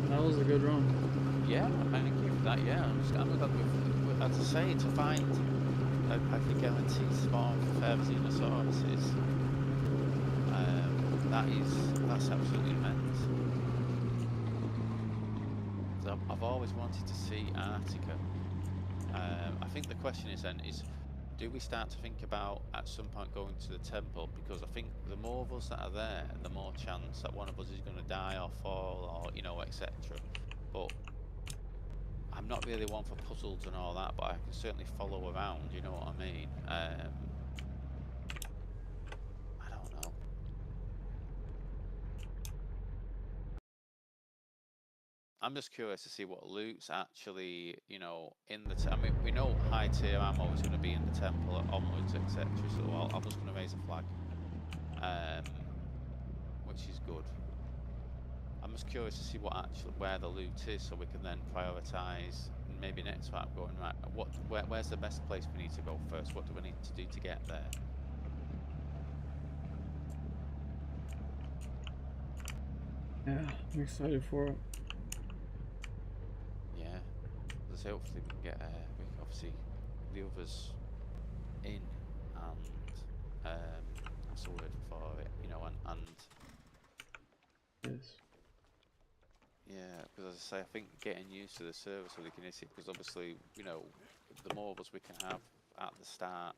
That was a good run. Yeah, thank you for that. Yeah, I'm glad as I say, to find a guaranteed spawn for Ferrozenosaurus, that's absolutely immense. So I've always wanted to see Antarctica. I think the question is then do we start to think about at some point going to the temple? Because I think the more of us that are there, the more chance that one of us is going to die or fall or etc. But I'm not really one for puzzles and all that, but I can certainly follow around, you know what I mean? I don't know. I'm just curious to see what loot's actually, in the... I mean, we know high tier ammo is going to be in the temple onwards, etc. So I'm just going to raise a flag, which is good. I'm just curious to see where the loot is, so we can then prioritise. Maybe next time going right. Where's the best place we need to go first? What do we need to do to get there? Yeah, I'm excited for it. Yeah, let's hopefully we can get obviously the others in and that's the word for it, and Yes. yeah, because as I say, I think getting used to the service of the kinetic, because obviously, the more of us we can have at the start,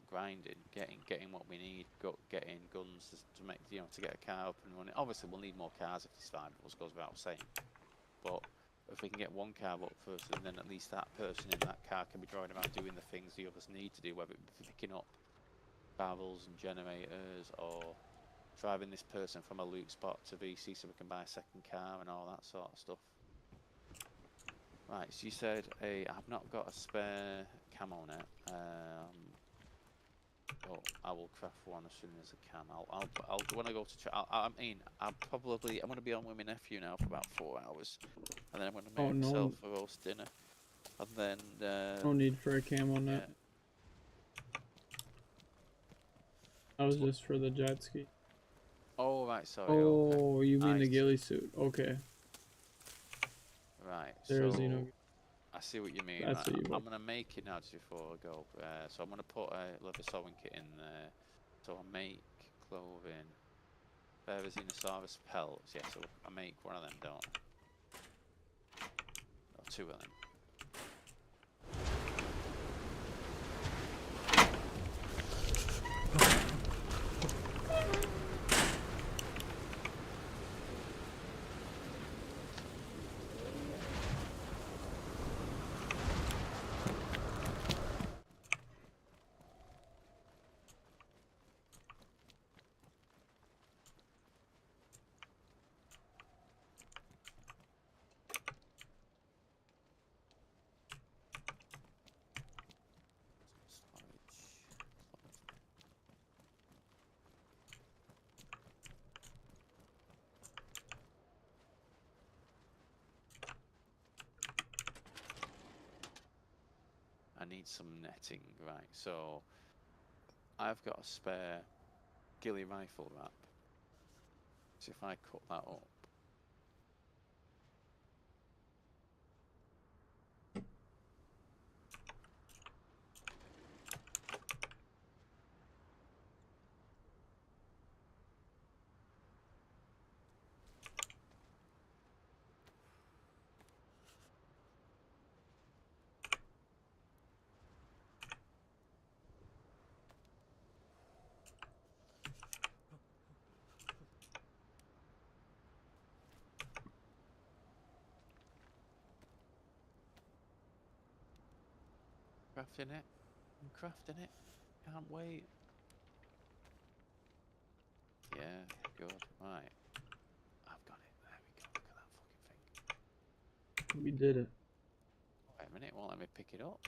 grinding, getting what we need, getting guns to make, to get a car up and running. Obviously, we'll need more cars if there's 5 of us, goes without saying. But if we can get one car up first, and then at least that person in that car can be driving around doing the things the others need to do, whether it be picking up barrels and generators, or driving this person from a loot spot to VC so we can buy a second car and all that sort of stuff. Right, so you said I've not got a spare camo net. But I will craft one as soon as I can. I'll when I go to I'm going to be on with my nephew now for about 4 hours, and then I'm going to make myself a roast dinner, and then no need for a camo net. That was just for the jet ski. Oh right, sorry. Oh, okay. you mean the ghillie suit? Okay. Right, There's, so you know, I see what you mean. that's Right, what you I'm want. gonna make it now just before I go. So I'm gonna put a leather sewing kit in there. So I make clothing. Verizinosaurus pelts. Yeah, so I make one of them, don't I? Or two of them. I need some netting, right? So I've got a spare ghillie rifle wrap. So if I cut that up, crafting it. I'm crafting it. Can't wait. Yeah, good. Right. I've got it. There we go. Look at that fucking thing. We did it. Wait a minute. Won't let me pick it up.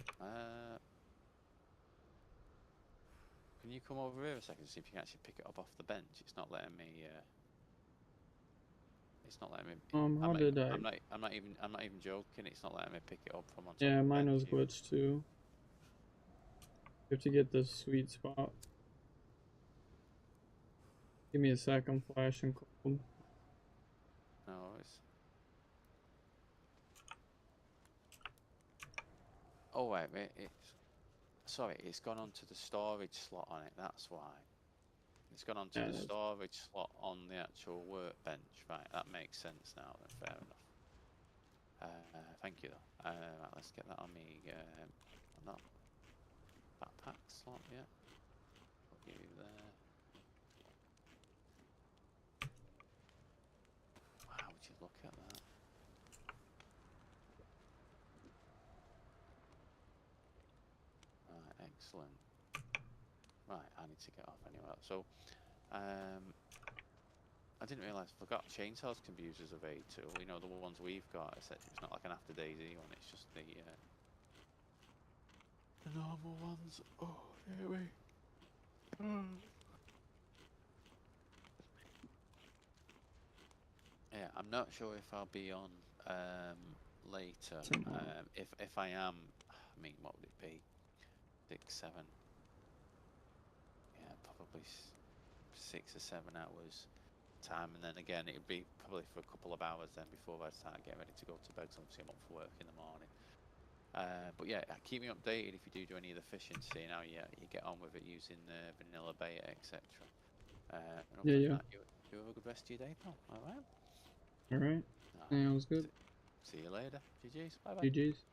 Can you come over here a second to see if you can actually pick it up off the bench? It's not letting me. It's not letting me. How did I? I'm not even joking. It's not letting me pick it up from on top Yeah, of the mine bench was here. glitched too. You have to get the sweet spot. Give me a second, flash and cold. No, it's. Oh wait, wait. Sorry. It's gone onto the storage slot on it. That's why. It's gone onto Yeah, the that's storage slot on the actual workbench. Right, that makes sense now. Then fair enough. Thank you though. Right, let's get that on me. On that backpack slot, yeah. Put you there. Wow, would you look at that? Right, excellent. Right, I need to get off anyway. So, I didn't realise. I forgot chainsaws can be used as a V tool. You know the ones we've got. It's not like an after Dayz one. It's just the normal ones. Oh, here we. Yeah, I'm not sure if I'll be on later. tomorrow. If I am, I mean, what would it be? 6, 7. Yeah, probably 6 or 7 hours time, and then again it'd be probably for a couple of hours then before I start getting ready to go to bed. Because obviously I'm up for work in the morning. But yeah, keep me updated if you do any of the fishing. See how you get on with it using the vanilla beta, etc. And other Yeah, than yeah. that, you have a good rest of your day, pal. All right. All right. All right. Sounds good. See you later. GG's. Bye bye. GG's.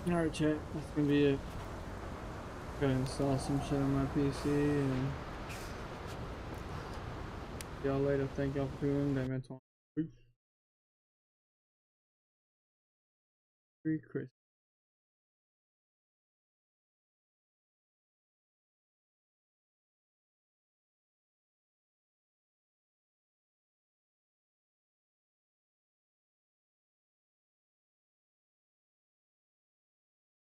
Alright, chat. That's gonna be it. Gotta install some shit on my PC and see y'all later. Thank y'all for tuning in. Peace. Merry Christmas.